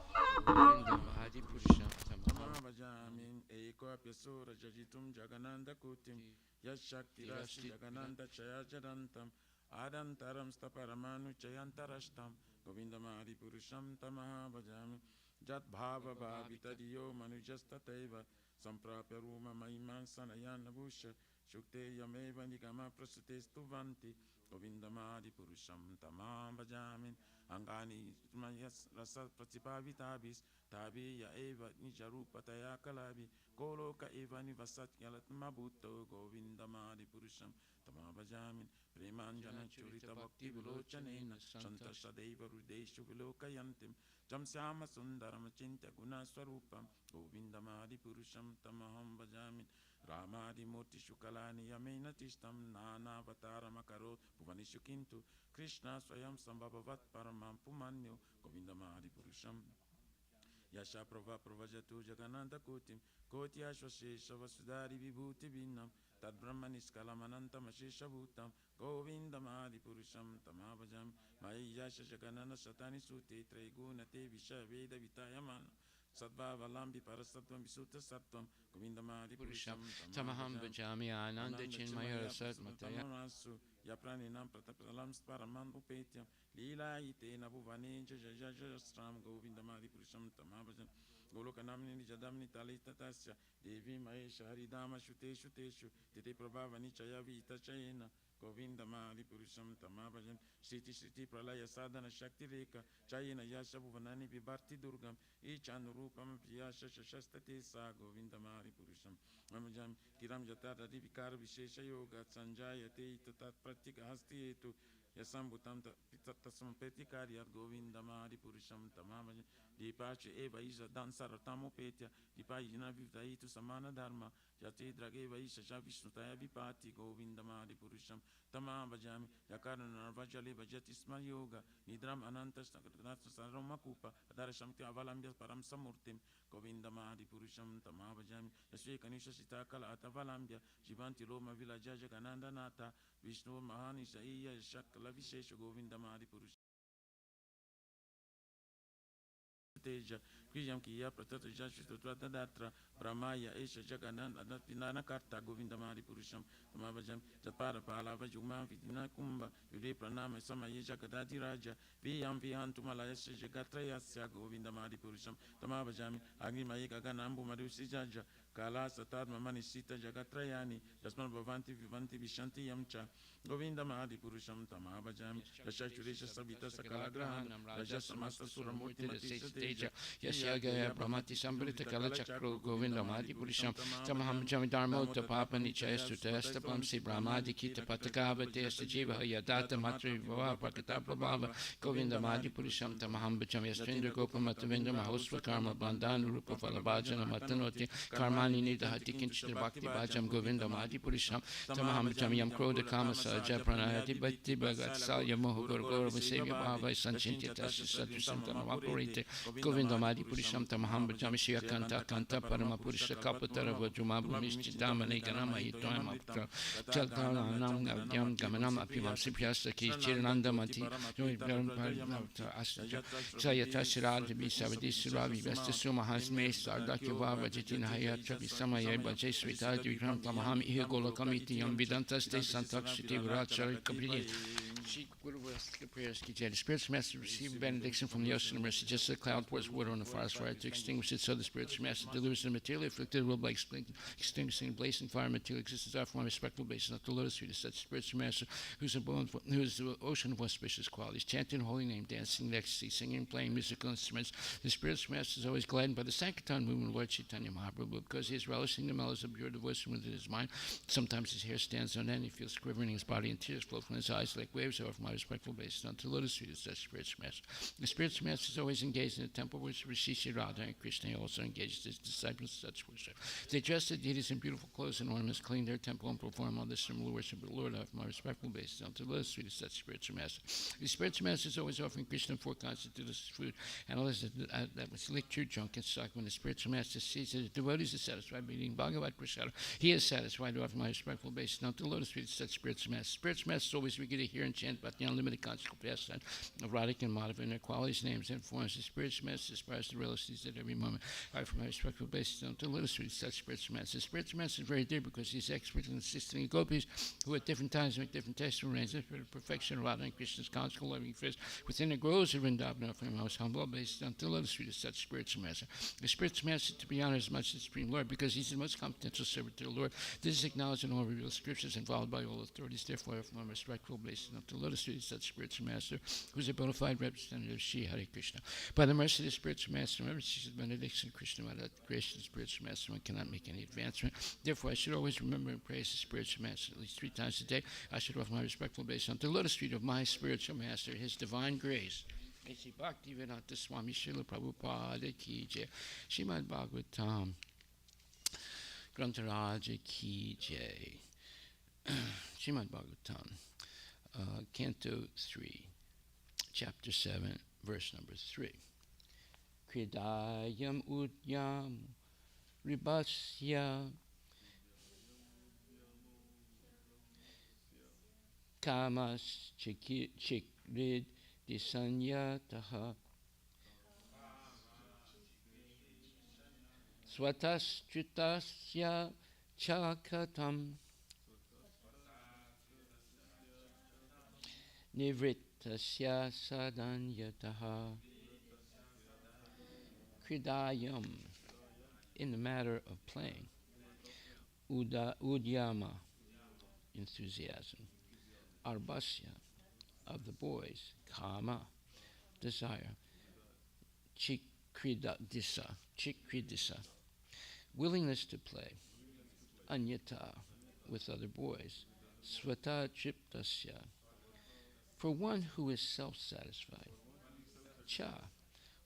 Govindamadi Purusham Tamaham Bhajamin Eko Apyasura Jajitum Jagananda Kutim Yashakti Rashi Jagananda Chaya Jadantam Adantaram Staparamanu Chayantarashtam Govindamadi Purusham Tamaha Bhajami Jat Bhava Bhavitadiyo Manujastateva Samprapya Ruma Maiman Sanayana Bhusha Shukte Yameva Nigama Prasute Stuvanti Govindamadi Purusham Tamaha Bhajami Angani Mayas Rasa Pratipavitavis Tabi Ya Eva Nijarupa Taya Kalabi Goloka Eva Nivasat Yalat Mabuto Govindamadi Purusham Tamaha Bhajami Premanjana Churita Bhakti Vilochanena Shanta Shadeva Rudeshu Vilokayantim Jamsyama Sundaram Chinta Guna Swarupam Govindamadi Purusham Tamaham Bhajamin Ramadi Murti Shukalani Yamena Tishtam Nana Avatara Makarot Puvanishu Kintu Krishna Swayam Sambhavat Paramam Pumanyo Govindamadi Purusham Yasha Prava Pravajatu Jagananda Kotim Koti Ashwashesha Vasudari Vibhuti Vinam Tad Brahmaniskalamanantam Ashesha Bhutam Govindamadi Purusham Tamabhajam Mayasha Jaganana Satani Sute Trigunate Visha Veda Vitayamana Sadbhavalambi Parasattvam Visuta Sattvam Govindamadi Purusham Tamaham Bhajami Ananda Chinmaya Sat Mataya Mataya Yapraninam Pratapalam Sparamam Upetyam Lila Ite Nabhuvani Jajajastram Govindamadi Purusham Tamabhajam Golokanamni Jadamni Talita Tasya Devi Mahesha Haridama Shute Shuteshu Tete Prabhavani Chaya Vita Chayena Govindamadi Purusham Tamabhajam Sriti Sriti Pralaya Sadhana Shakti Reka Chayena Yasha Bhuvanani Vibharti Durgam Ichanurupam Priyasha Shastate Sa Govindamadi Purusham Amajam Kiram Jatara Divikar Vishesha Yoga Sanjayate Tatat Pratika Hasti Etu Yasambutam Pitattasam Petikaria Govindamadi Purusham Tamavaja, Dipache Eva Isha Dansaratamu Petya, Dipayina Vivdaitu Samana Dharma, Jati Drageva Isha Javishnutaya Vipati Govindamadi Purusham Tamavajami, Yakarana Vajali Vajatisma Yoga, Nidram Anantas Saromakupa, Adarashamti Avalambia Param Samurtim, Govindamadi Purusham Tamavajami, Yashvekanisha Sitakala Atavalambia, Jivanti Roma Villa Jagananda Nata, Vishnu Mahani Shaiya Shakala Vishesha Govindamadi Purusham. Teja, Kriyam Kiya Pratata Jashvitutra Datra, Brahmaya Esha Jagananda Pinana Karta Govindamadi Purusham, Tamavajam, Japara Palava Juma Vidina Kumba, Yuri Pranama Samaya Jagadati Raja, Viyam Vihantumala Esha Jagatrayasya Govindamadi Purusham, Tamavajami, Agnimayeka Ganambu Marusi Jaja, Kala Satar Mamani Sita Jagatrayani, Jasman Bhavanti Vivanti Vishanti Yamcha, Govindamadi Purusham Tamavajami, Rashachurisha Savita Sakala Grahanam, Rajasamasta Suramurti Matisha Teja, Yashagaya Brahmati Sambrita Kala Chakro Govindamadi Purisham Tamaham Jamidharmo Tapapa Nichayas Tutastapam Si Brahmadi Kita Patakava Testa Jiva Yadata Matri Vava Prakata Prabhava Govindamadi Purisham Tamaham Bacham Yastrindra Gopamatavinda Mahosva Karma Bandhan Rupa Falabhajana Matanoti Karmani Nida Hatikinchitra Bhakti Bhajam Govindamadi Purisham Tamaham Bacham Yam Kroda Kama Saja Pranayati Bhakti Bhagat Salya Moho Gorgora Vasevya Bhava Sanchinti Tasya Satu Santana Vaporite Govindamadi Purisham Tamaham Bhajam Shya Kanta Kanta Parama Purisha Kapatara Vajumabu Mishchidama Neganama Hitoyama Chaltaranam Yam Gamanam Apivam Sipyasa Ki Chirananda Mati Sayata Shirad Bisavadi Suravi Vesta Sumahas Me Sardaki Vava Jitin Hayat Chabisamaya Bajay Svita Vikram Tamaham Ihegola Kamiti Yam Vidantas Te Santakshiti Vrachari Kapri. The spiritual master received benediction from the ocean of mercy, just as a cloud pours water on the forest fire to extinguish it, so the spiritual master delivers the materially afflicted world by extinguishing blazing fire. Material existence are from a respectable basis, not the lotus feet of such spiritual master, who is the ocean of auspicious qualities, chanting holy name, dancing in ecstasy, singing, playing musical instruments. The spiritual master is always gladdened by the Sankirtan movement of Lord Chaitanya Mahaprabhu, because he is relishing the melodies of pure devotion within his mind. Sometimes his hair stands on end, he feels quivering in his body, and tears flow from his eyes like waves over from my respectful basis unto the lotus feet of such spiritual master. The spiritual master is always engaged in the temple which Rishi Radha and Krishna. He also engages his disciples in such worship. They dress the deities in beautiful clothes and ornaments, clean their temple, and perform all this similar worship of the Lord of my respectful basis unto the lotus feet of such spiritual master. The spiritual master is always offering Krishna four constituted food, and all that was liquor, drunk, and suck. When the spiritual master sees that the devotees are satisfied by eating Bhagavad Prasada, he is satisfied to offer my respectful basis unto the lotus feet of such spiritual master. Spiritual master is always eager to hear and chant about the unlimited conjugal pastime of Radhika and Madhava and their qualities, names, and forms. The spiritual master aspires to relish these at every moment. I, for my respectful basis, don't illustrate such spiritual master. The spiritual master is very dear because he's expert in assisting the gopis who at different times make different tests and arrangements for the perfection of Radha and Krishna's conjugal loving affairs within the groves of Vrindavan, offering most humble basis until illustrated such spiritual master. The spiritual master to be honored as much as the Supreme Lord because he's the most confidential servant to the Lord. This is acknowledged in all revealed scriptures and followed by all authorities. Therefore, I offer my respectful basis until illustrated such spiritual master, who is a bona fide representative of Sri Hare Krishna. By the mercy of the spiritual master, remember Jesus' benediction, Krishna, without the grace of the spiritual master, one cannot make any advancement. Therefore, I should always remember and praise the spiritual master at least 3 times a day. I should offer my respectful basis unto the lotus feet of my spiritual master, his divine grace. A.C. Bhaktivedanta Swami Srila Prabhupada Ki Jai. Srimad Bhagavatam Grantaraja Ki Jai. Srimad Bhagavatam, Canto 3, Chapter 7, verse number 3. Kridayam udyam ribasya kamas chikrid disanyataha swatastritasya chakatam nivrittasya sadanyataha. Kridayam, in the matter of playing. Udyama, enthusiasm. Arbasya, of the boys. Kama, desire. Chikridisa, willingness to play. Anyata, with other boys. Swata triptasya, For one who is self-satisfied. Cha,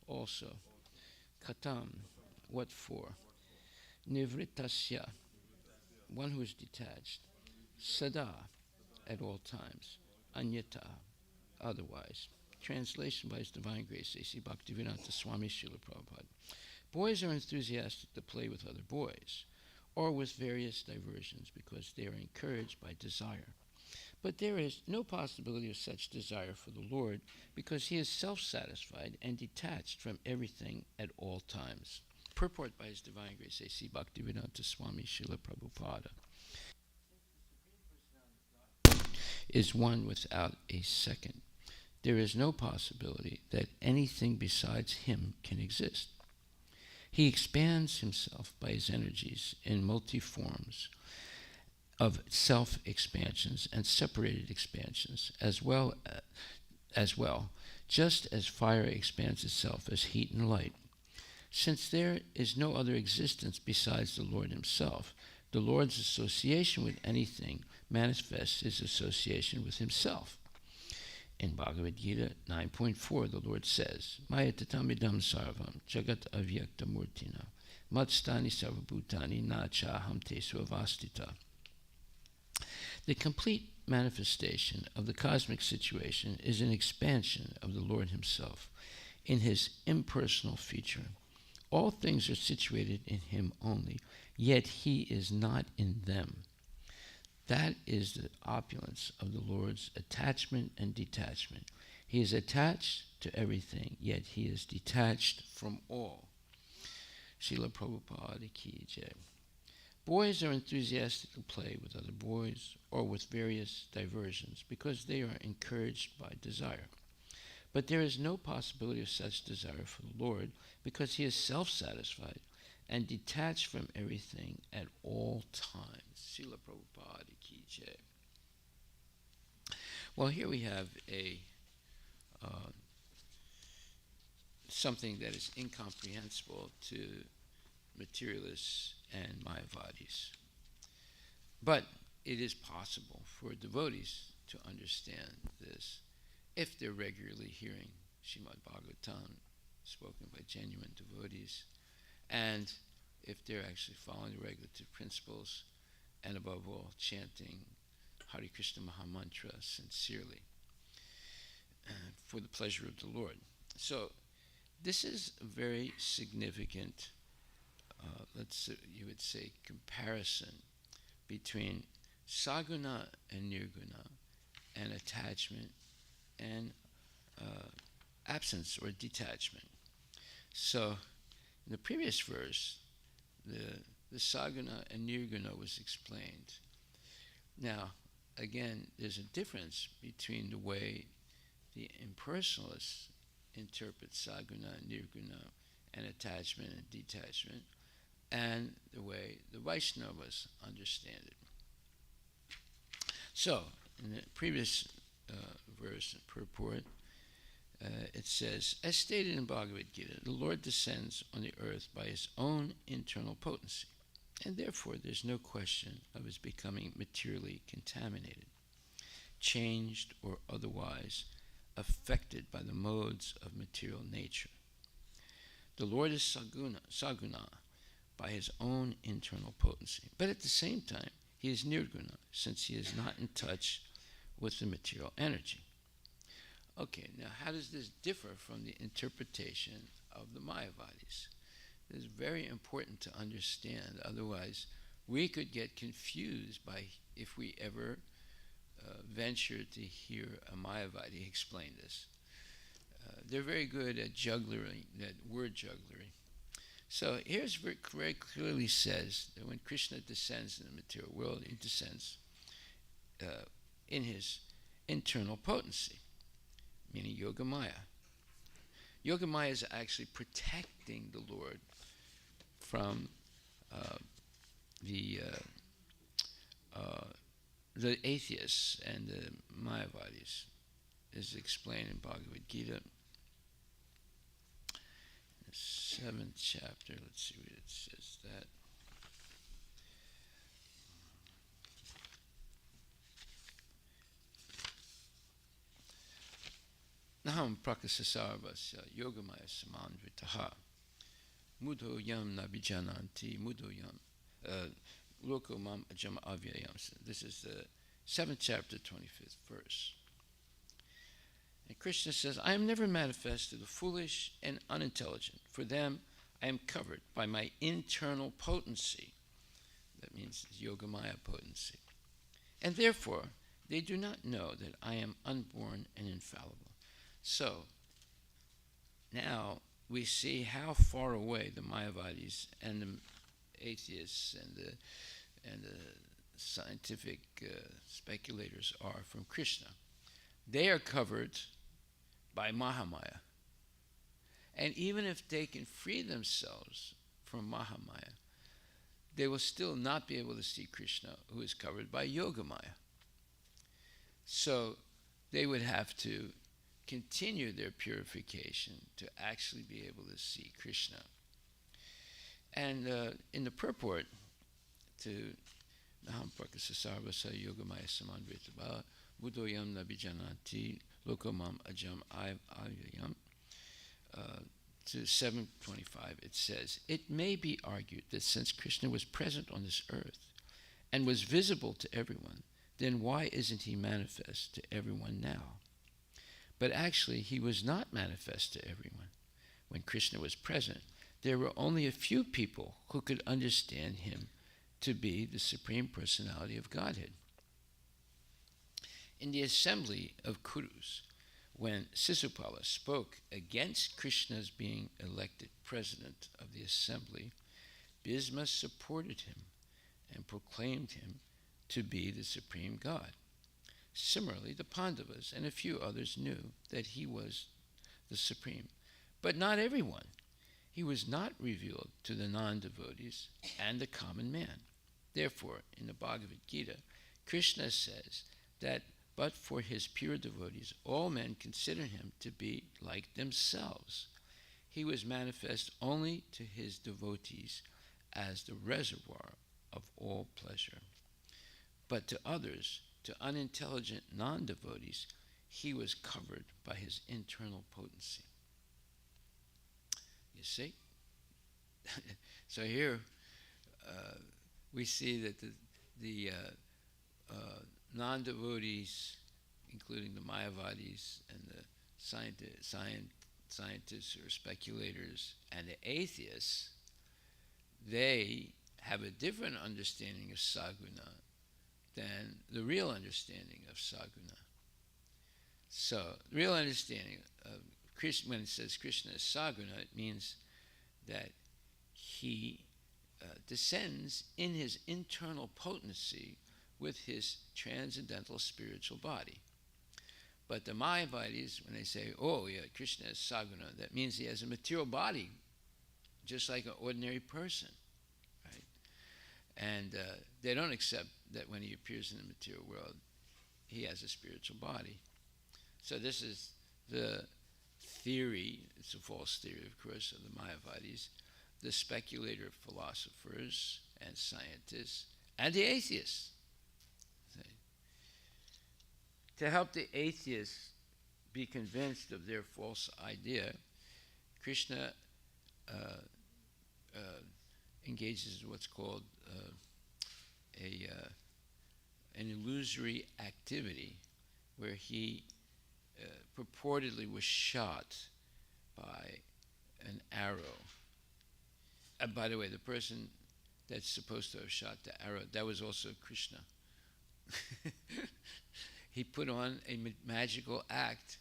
also. Katam, what for? Nivritasya, one who is detached. Sada, at all times. Anyata, otherwise. Translation by His Divine Grace, A.C. Bhaktivedanta Swami Srila Prabhupada. Boys are enthusiastic to play with other boys, or with various diversions, because they are encouraged by desire. But there is no possibility of such desire for the Lord, because He is self-satisfied and detached from everything at all times. Purport by His Divine Grace, A.C. Bhaktivedanta Swami Srila Prabhupada. Is one without a second. There is no possibility that anything besides Him can exist. He expands Himself by His energies in multi-forms of self-expansions and separated expansions as well, just as fire expands itself as heat and light. Since there is no other existence besides the Lord Himself, the Lord's association with anything manifests His association with Himself. In Bhagavad Gita 9.4, the Lord says, Maya tatamidam sarvam jagat avyakta murtina matstani sarvabhutani na chaham tesu avastita. The complete manifestation of the cosmic situation is an expansion of the Lord Himself in His impersonal feature. All things are situated in Him only, yet He is not in them. That is the opulence of the Lord's attachment and detachment. He is attached to everything, yet He is detached from all. Srila Prabhupada Ki Jai. Boys are enthusiastic to play with other boys or with various diversions because they are encouraged by desire. But there is no possibility of such desire for the Lord because He is self-satisfied and detached from everything at all times. Srila Prabhupada Ki Jai. Well, here we have something that is incomprehensible to materialists and Mayavadis. But it is possible for devotees to understand this if they're regularly hearing Srimad Bhagavatam spoken by genuine devotees, and if they're actually following the regulative principles, and above all, chanting Hare Krishna Mahamantra sincerely for the pleasure of the Lord. So this is a very significant, you would say, comparison between saguna and nirguna, and attachment and absence or detachment. So in the previous verse, the saguna and nirguna was explained. Now, again, there's a difference between the way the impersonalists interpret saguna and nirguna and attachment and detachment, and the way the Vaishnavas understand it. So, in the previous verse and purport, it says, as stated in Bhagavad Gita, the Lord descends on the earth by His own internal potency, and therefore there's no question of His becoming materially contaminated, changed, or otherwise affected by the modes of material nature. The Lord is saguna by His own internal potency, but at the same time, He is nirguna, since He is not in touch with the material energy. Okay, now how does this differ from the interpretation of the Mayavadis? This is very important to understand, otherwise we could get confused by if we ever venture to hear a Mayavadi explain this. They're very good at jugglery, that word jugglery. So here's where it very clearly says that when Krishna descends in the material world, He descends in His internal potency, meaning Yogamaya. Yogamaya is actually protecting the Lord from the atheists and the Mayavadis, as explained in Bhagavad Gita, the 7th chapter. Let's see what it says that. Naham prakasasarvasya yogamaya samanvitaha mudo yam nabijananti mudo yam loko mam ajam avyayam. This is the 7th chapter, 25th verse. And Krishna says, I am never manifest to the foolish and unintelligent. For them, I am covered by my internal potency. That means Yogamaya potency. And therefore, they do not know that I am unborn and infallible. So, now we see how far away the Mayavadis and the atheists and the scientific speculators are from Krishna. They are covered by Mahamaya. And even if they can free themselves from Mahamaya, they will still not be able to see Krishna, who is covered by Yogamaya. So they would have to continue their purification to actually be able to see Krishna. And in the purport to Naham Prakasasarvasa Yogamaya Samanvitava Buddhoyam Nabijanati Lokamam Ajam Avyayam to 725, it says, it may be argued that since Krishna was present on this earth and was visible to everyone, then why isn't he manifest to everyone now? But actually, he was not manifest to everyone. When Krishna was present, there were only a few people who could understand him to be the Supreme Personality of Godhead. In the assembly of Kurus, when Sisupala spoke against Krishna's being elected president of the assembly, Bhisma supported him and proclaimed him to be the supreme God. Similarly, the Pandavas and a few others knew that he was the supreme, but not everyone. He was not revealed to the non-devotees and the common man. Therefore, in the Bhagavad Gita, Krishna says that but for his pure devotees, all men consider him to be like themselves. He was manifest only to his devotees as the reservoir of all pleasure. But to others, to unintelligent non-devotees, he was covered by his internal potency. You see? So here we see that the non-devotees, including the Mayavadis and the scientists or speculators and the atheists, they have a different understanding of Saguna than the real understanding of Saguna. So, the real understanding of Krishna, when it says Krishna is Saguna, it means that he descends in his internal potency with his transcendental spiritual body. But the Mayavadis, when they say, oh yeah, Krishna is Saguna, that means he has a material body, just like an ordinary person, right? And they don't accept that when he appears in the material world, he has a spiritual body. So this is the theory, it's a false theory, of course, of the Mayavadis, the speculator philosophers and scientists, and the atheists. To help the atheists be convinced of their false idea, Krishna engages in what's called an illusory activity where he purportedly was shot by an arrow. By the way, the person that's supposed to have shot the arrow, that was also Krishna. He put on a magical act,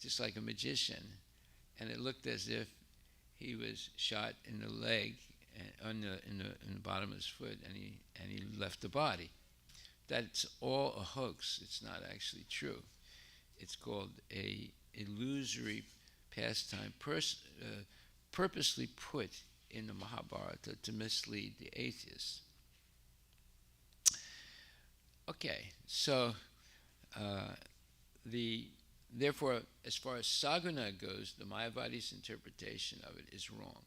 just like a magician, and it looked as if he was shot in the leg, in the bottom of his foot, and he left the body. That's all a hoax. It's not actually true. It's called a illusory pastime, purposely put in the Mahabharata to mislead the atheists. Okay, so therefore, as far as Saguna goes, the Mayavadi's interpretation of it is wrong.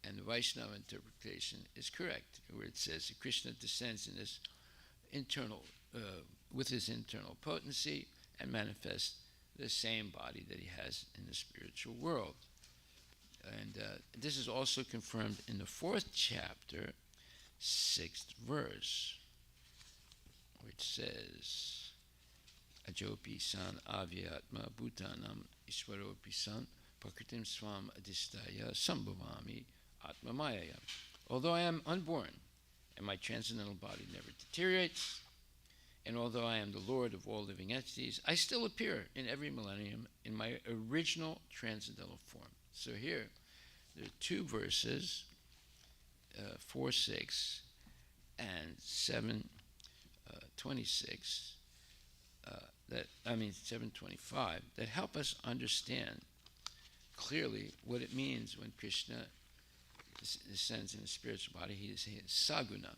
And the Vaishnava interpretation is correct, where it says that Krishna descends in this internal, with his internal potency and manifests the same body that he has in the spiritual world. And this is also confirmed in the 4th chapter, 6th verse, which says, Ajopi san avyatma bhutanam ishvaropi san prakritim swam adistaya sambhavami atmamayaya. Although I am unborn, and my transcendental body never deteriorates, and although I am the Lord of all living entities, I still appear in every millennium in my original transcendental form. So here, there are 2 verses, 4:6 and 7:26, 7:25, that help us understand clearly what it means when Krishna descends in a spiritual body. He is saguna.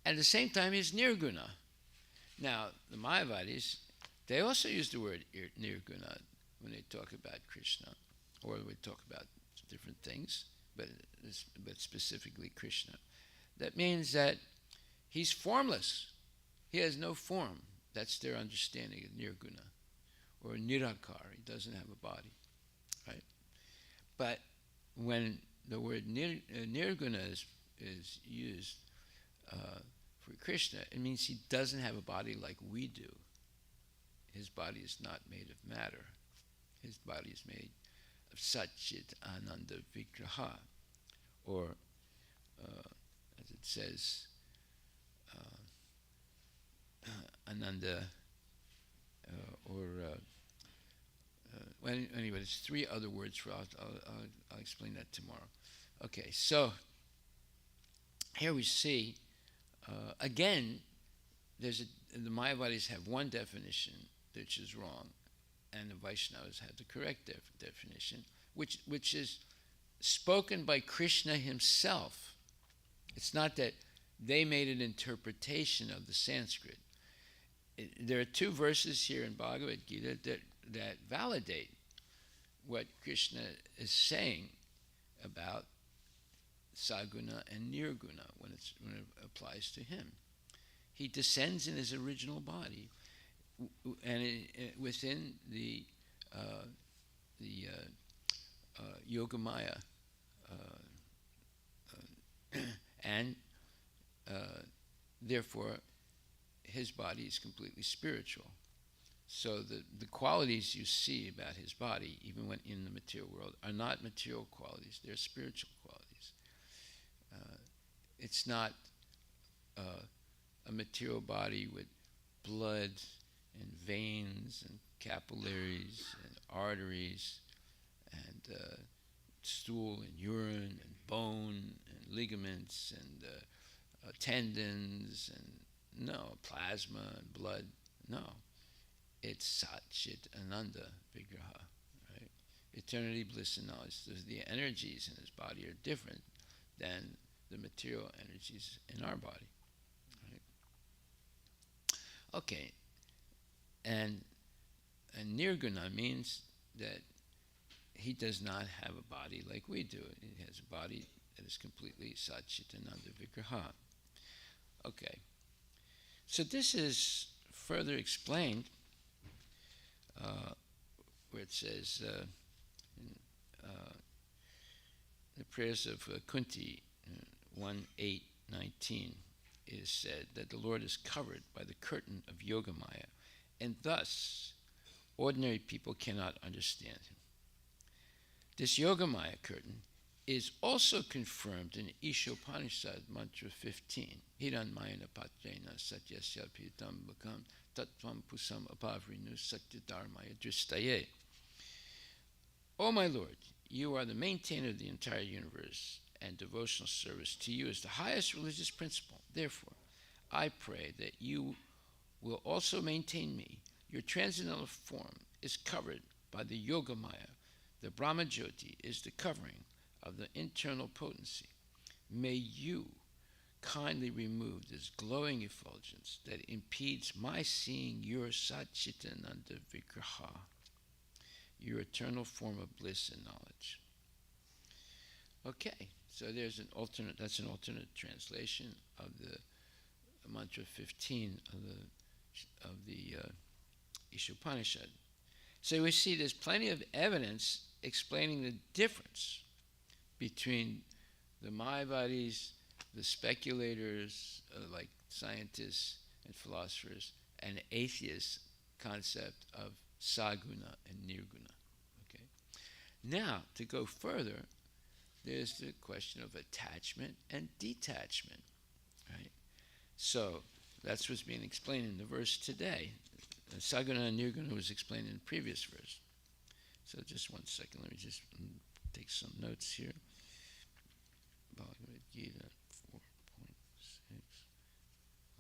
At the same time, he's nirguna. Now, the Mayavadis, they also use the word nirguna when they talk about Krishna, or we talk about different things, but specifically Krishna. That means that he's formless. He has no form. That's their understanding of nirguna, or nirakar. He doesn't have a body, right? But when the word nirguna is used for Krishna, it means he doesn't have a body like we do. His body is not made of matter. His body is made of Satchit Ananda Vigraha, or as it says, Ananda, anyway, there's 3 other words for I'll explain that tomorrow. Okay, so here we see, again, the Mayavadis have one definition, which is wrong, and the Vaishnavas have the correct definition, which is spoken by Krishna himself. It's not that they made an interpretation of the Sanskrit. There are 2 verses here in Bhagavad Gita that validate what Krishna is saying about saguna and nirguna when it applies to him. He descends in his original body, and within the Yogamaya, and therefore his body is completely spiritual. So the qualities you see about his body, even when in the material world, are not material qualities, they're spiritual qualities. It's not a material body with blood and veins and capillaries and arteries and stool and urine and bone and ligaments and tendons and plasma and blood. No. It's Satchit Ananda Vigraha, right? Eternity, bliss, and knowledge. So the energies in his body are different than the material energies in our body, right? Okay, and nirguna means that he does not have a body like we do. He has a body that is completely Satchit Ananda Vigraha. Okay, so this is further explained where it says in the prayers of Kunti 1:8-19, it is said that the Lord is covered by the curtain of Yogamaya, and thus ordinary people cannot understand him. This Yogamaya curtain is also confirmed in Ishopanishad Mantra 15. Hiranmayana patrena satyasya pitam bakam tattvam pusam apavrinu satyadharmaya dristaye. O my Lord, you are the maintainer of the entire universe, and devotional service to you is the highest religious principle. Therefore, I pray that you will also maintain me. Your transcendental form is covered by the Yogamaya. The Brahmajyoti is the covering of the internal potency. May you kindly remove this glowing effulgence that impedes my seeing your Satchitananda Vigraha, your eternal form of bliss and knowledge. Okay, so that's an alternate translation of the mantra 15 of the Ishopanishad. So we see there's plenty of evidence explaining the difference between the Mayavadis, the speculators, like scientists and philosophers, and atheists' concept of saguna and nirguna. Okay. Now, to go further, there's the question of attachment and detachment. Right. So that's what's being explained in the verse today. Saguna and nirguna was explained in the previous verse. So just one second, let me just take some notes here. Bhagavad Gita 4.6,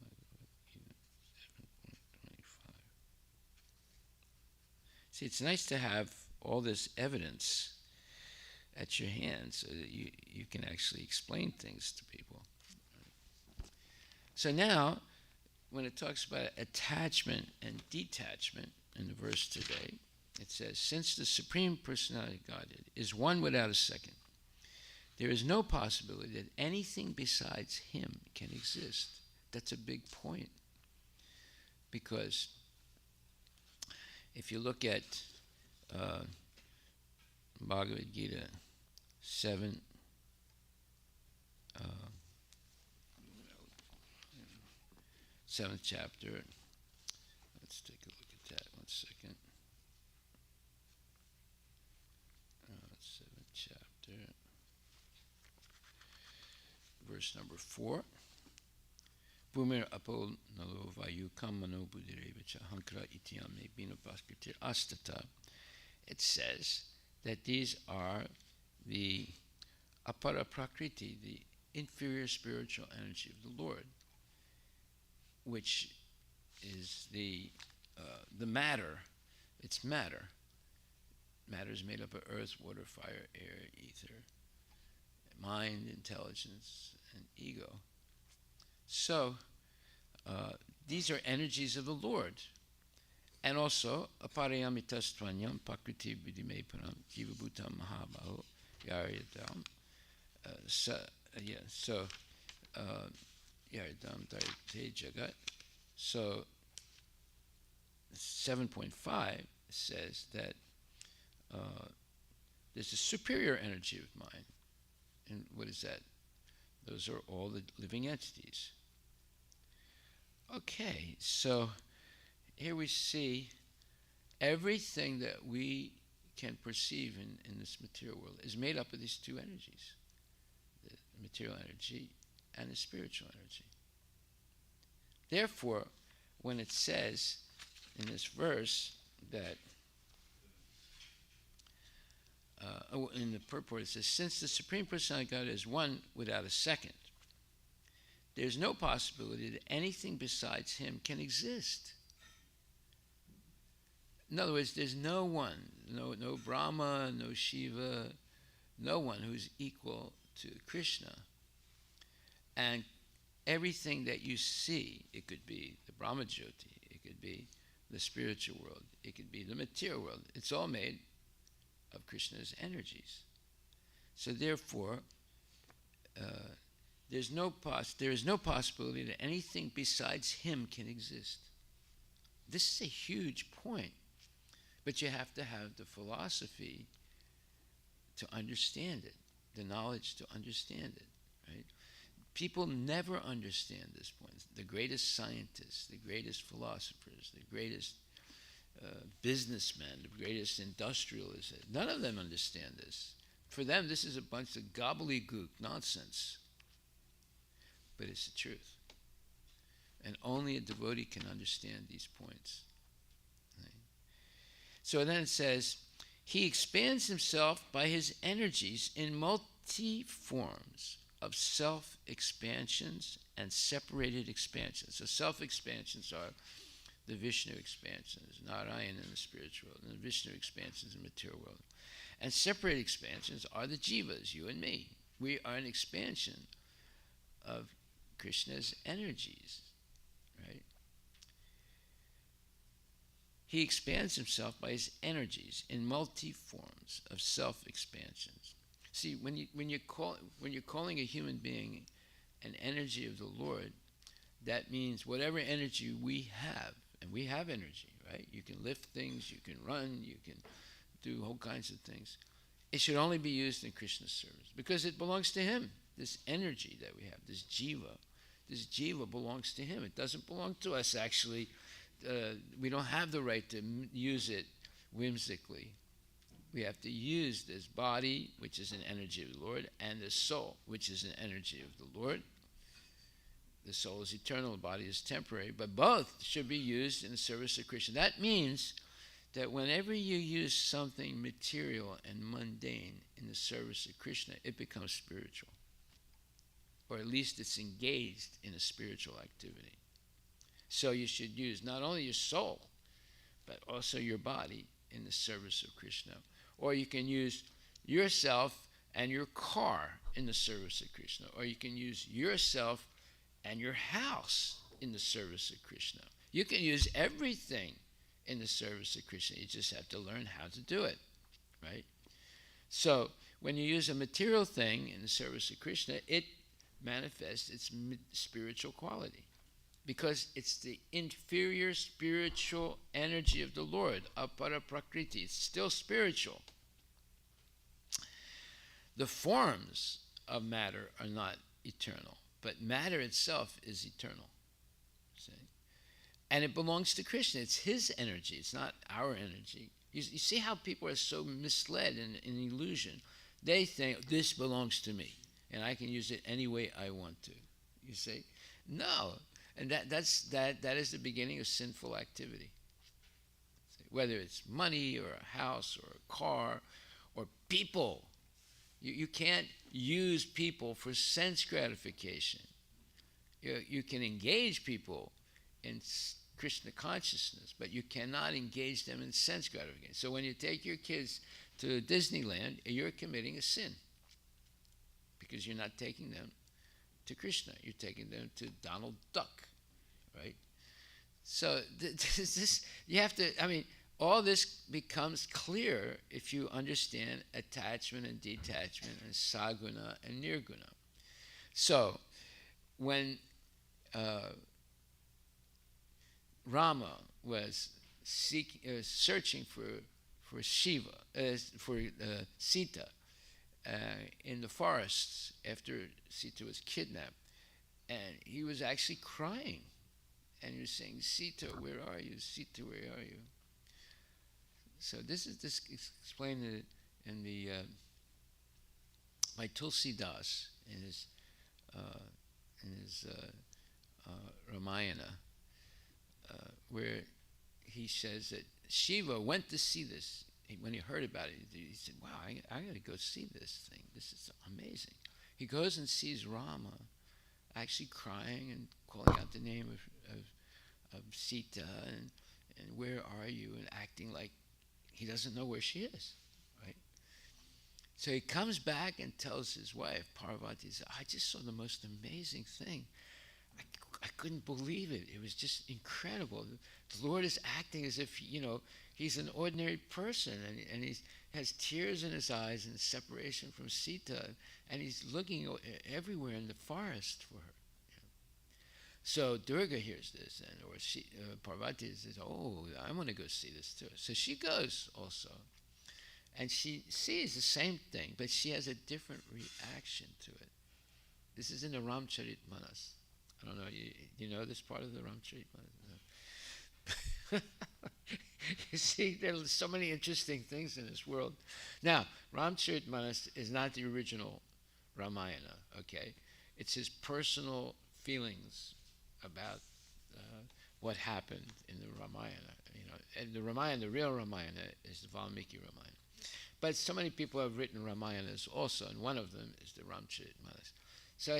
Bhagavad Gita 7.25. See, it's nice to have all this evidence at your hand so that you can actually explain things to people. So now, when it talks about attachment and detachment in the verse today, it says, since the Supreme Personality of Godhead is one without a second, there is no possibility that anything besides him can exist. That's a big point. Because if you look at Bhagavad Gita 7, 7th chapter, let's take a look at that one second. 7th chapter, verse number 4. Bhumir apo nalo vayukam mano buddhirevacha hankara ityame bino paskritir astata. It says that these are the apara prakriti, the inferior spiritual energy of the Lord, which is the matter. It's matter. Matter is made up of earth, water, fire, air, ether, mind, intelligence, and ego. So these are energies of the Lord. And also, aparayamitastvanyam pakriti vidimepanam jivabhutam mahabaho yaryadam. Yaryadam darite jagat. So 7.5 says that there's a superior energy of mind. And what is that? Those are all the living entities. Okay, so here we see everything that we can perceive in this material world is made up of these two energies, the material energy and the spiritual energy. Therefore, when it says in this verse that in the purport it says, since the Supreme Personality of God is one without a second, there's no possibility that anything besides him can exist. In other words, there's no one, no Brahma, no Shiva, no one who's equal to Krishna. And everything that you see, it could be the Brahma Jyoti, it could be the spiritual world, it could be the material world. It's all made of Krishna's energies. So therefore, there is no possibility that anything besides him can exist. This is a huge point, but you have to have the philosophy to understand it, the knowledge to understand it, right? People never understand this point. The greatest scientists, the greatest philosophers, the greatest businessmen, the greatest industrialists, none of them understand this. For them, this is a bunch of gobbledygook nonsense. But it's the truth. And only a devotee can understand these points. Right? So then it says, he expands himself by his energies in multi-forms of self-expansions and separated expansions. So self-expansions are the Vishnu expansions, Narayan in the spiritual world, and the Vishnu expansions in the material world. And separated expansions are the jivas, you and me. We are an expansion of Krishna's energies, right? He expands himself by his energies in multi-forms of self-expansions. See, when you're calling a human being an energy of the Lord, that means whatever energy we have, and we have energy, right? You can lift things, you can run, you can do all kinds of things. It should only be used in Krishna's service because it belongs to him. This energy that we have, this jiva belongs to him. It doesn't belong to us, actually. We don't have the right to use it whimsically. We have to use this body, which is an energy of the Lord, and the soul, which is an energy of the Lord. The soul is eternal, the body is temporary, but both should be used in the service of Krishna. That means that whenever you use something material and mundane in the service of Krishna, it becomes spiritual. Or at least it's engaged in a spiritual activity. So you should use not only your soul, but also your body in the service of Krishna. Or you can use yourself and your car in the service of Krishna. Or you can use yourself and your house in the service of Krishna. You can use everything in the service of Krishna. You just have to learn how to do it, right? So when you use a material thing in the service of Krishna, it manifests its spiritual quality because it's the inferior spiritual energy of the Lord, apara prakriti. It's still spiritual. The forms of matter are not eternal, but matter itself is eternal. See? And it belongs to Krishna. It's his energy. It's not our energy. You see how people are so misled in illusion. They think this belongs to me and I can use it any way I want to. You see? No. And that is the beginning of sinful activity. See? Whether it's money or a house or a car or people. You can't use people for sense gratification. You can engage people in Krishna consciousness, but you cannot engage them in sense gratification. So when you take your kids to Disneyland, you're committing a sin because you're not taking them to Krishna. You're taking them to Donald Duck, right? So this you have to, all this becomes clear if you understand attachment and detachment and saguna and nirguna. So when Rama was searching for Sita in the forests after Sita was kidnapped, and he was actually crying, and he was saying, "Sita, where are you? Sita, where are you?" So this explained in the by Tulsidas in his Ramayana, where he says that Shiva went to see this. When he heard about it, he said, "Wow, I got to go see this thing. This is amazing." He goes and sees Rama actually crying and calling out the name of Sita and "Where are you?" and acting like he doesn't know where she is, right? So he comes back and tells his wife, Parvati, he said, "I just saw the most amazing thing. I couldn't believe it. It was just incredible. The Lord is acting as if, he's an ordinary person, and he has tears in his eyes in separation from Sita, and he's looking everywhere in the forest for her." So Durga hears this, or Parvati says, "Oh, I want to go see this too." So she goes also, and she sees the same thing, but she has a different reaction to it. This is in the Ramcharitmanas. I don't know, you know this part of the Ramcharitmanas? No. You see, there's so many interesting things in this world. Now, Ramcharitmanas is not the original Ramayana, okay? It's his personal feelings about what happened in the Ramayana. And the Ramayana, the real Ramayana, is the Valmiki Ramayana. But so many people have written Ramayanas also, and one of them is the Ramcharitmanas. So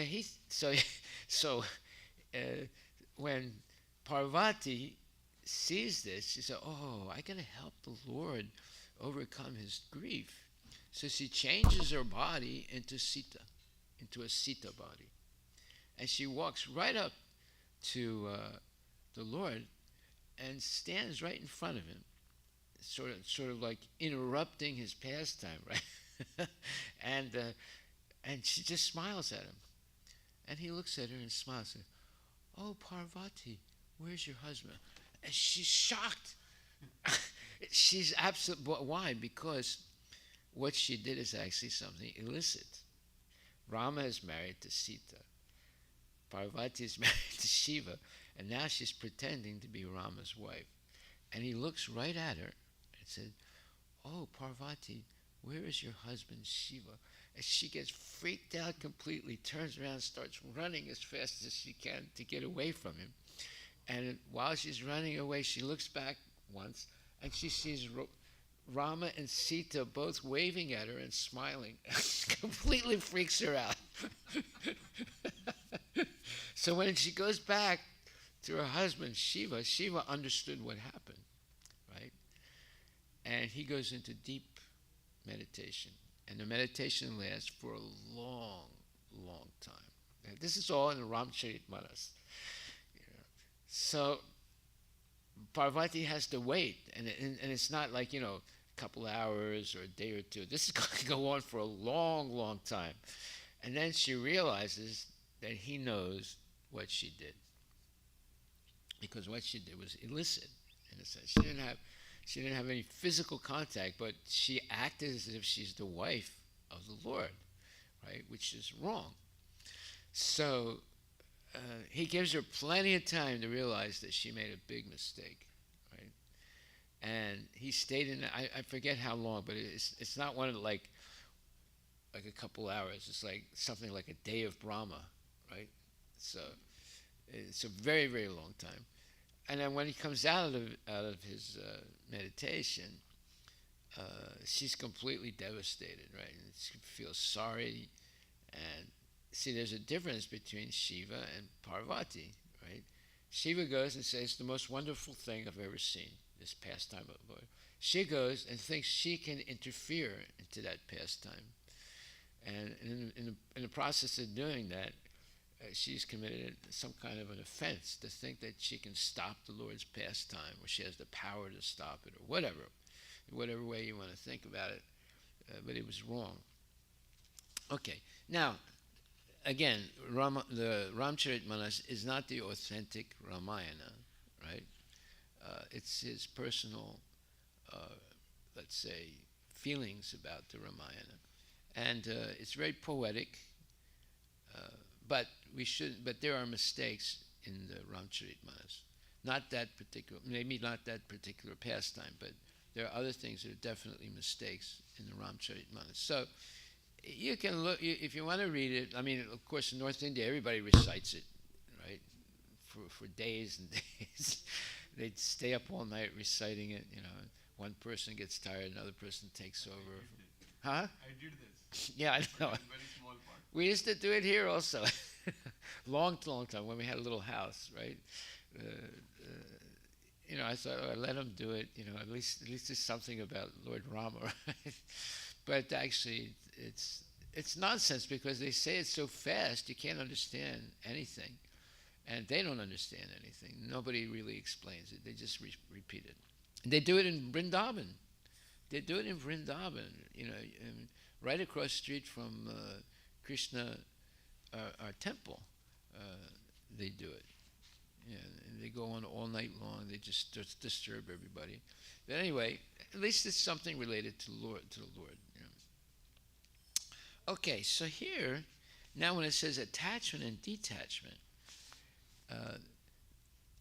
when Parvati sees this, she said, "Oh, I got to help the Lord overcome his grief." So she changes her body into Sita, into a Sita body, and she walks right up to the Lord and stands right in front of him, sort of like interrupting his pastime, right? And she just smiles at him. And he looks at her and smiles and says, "Oh, Parvati, where's your husband?" And she's shocked. She's absolute. Why? Because what she did is actually something illicit. Rama is married to Sita. Parvati is married to Shiva, and now she's pretending to be Rama's wife. And he looks right at her and said, "Oh, Parvati, where is your husband Shiva?" And she gets freaked out completely, turns around, and starts running as fast as she can to get away from him. And while she's running away, she looks back once, and she sees Rama and Sita both waving at her and smiling. Completely freaks her out. So when she goes back to her husband Shiva, Shiva understood what happened, right? And he goes into deep meditation. And the meditation lasts for a long, long time. And this is all in the Ramcharitmanas. So Parvati has to wait, and it's not like, a couple hours or a day or two. This is going to go on for a long, long time. And then she realizes that he knows what she did, because what she did was illicit in a sense. She didn't have any physical contact, but she acted as if she's the wife of the Lord, right? Which is wrong. So he gives her plenty of time to realize that she made a big mistake, right? And he stayed in. I forget how long, but it's not one of the, like a couple hours. It's like something like a day of Brahma, right? So it's a very, very long time. And then when he comes out of his meditation, she's completely devastated, right? And she feels sorry. And see, there's a difference between Shiva and Parvati, right? Shiva goes and says, "The most wonderful thing I've ever seen, this pastime of the Lord." She goes and thinks she can interfere into that pastime. And in the process of doing that, she's committed some kind of an offense to think that she can stop the Lord's pastime, or she has the power to stop it, or whatever way you want to think about it. But it was wrong. Okay, now, again, the Ramcharitmanas is not the authentic Ramayana, right? It's his personal, let's say, feelings about the Ramayana. And it's very poetic, but there are mistakes in the Ramcharitmanas. Maybe not that particular pastime, but there are other things that are definitely mistakes in the Ramcharitmanas. So you can look, if you want to read it. I mean, of course, in North India, everybody recites it, right, for days and days. They'd stay up all night reciting it. One person gets tired, another person takes over. Huh? I did this. Yeah, I know. But in very small part. We used to do it here also. long time when we had a little house, right? I thought, I let them do it. At least there's something about Lord Rama, right? But actually, it's nonsense, because they say it so fast you can't understand anything, and they don't understand anything. Nobody really explains it. They just repeat it. They do it in Vrindavan. And right across the street from Krishna, our temple. They do it. And they go on all night long. They just disturb everybody. But anyway, at least it's something related to the Lord. Okay, so here, now when it says attachment and detachment,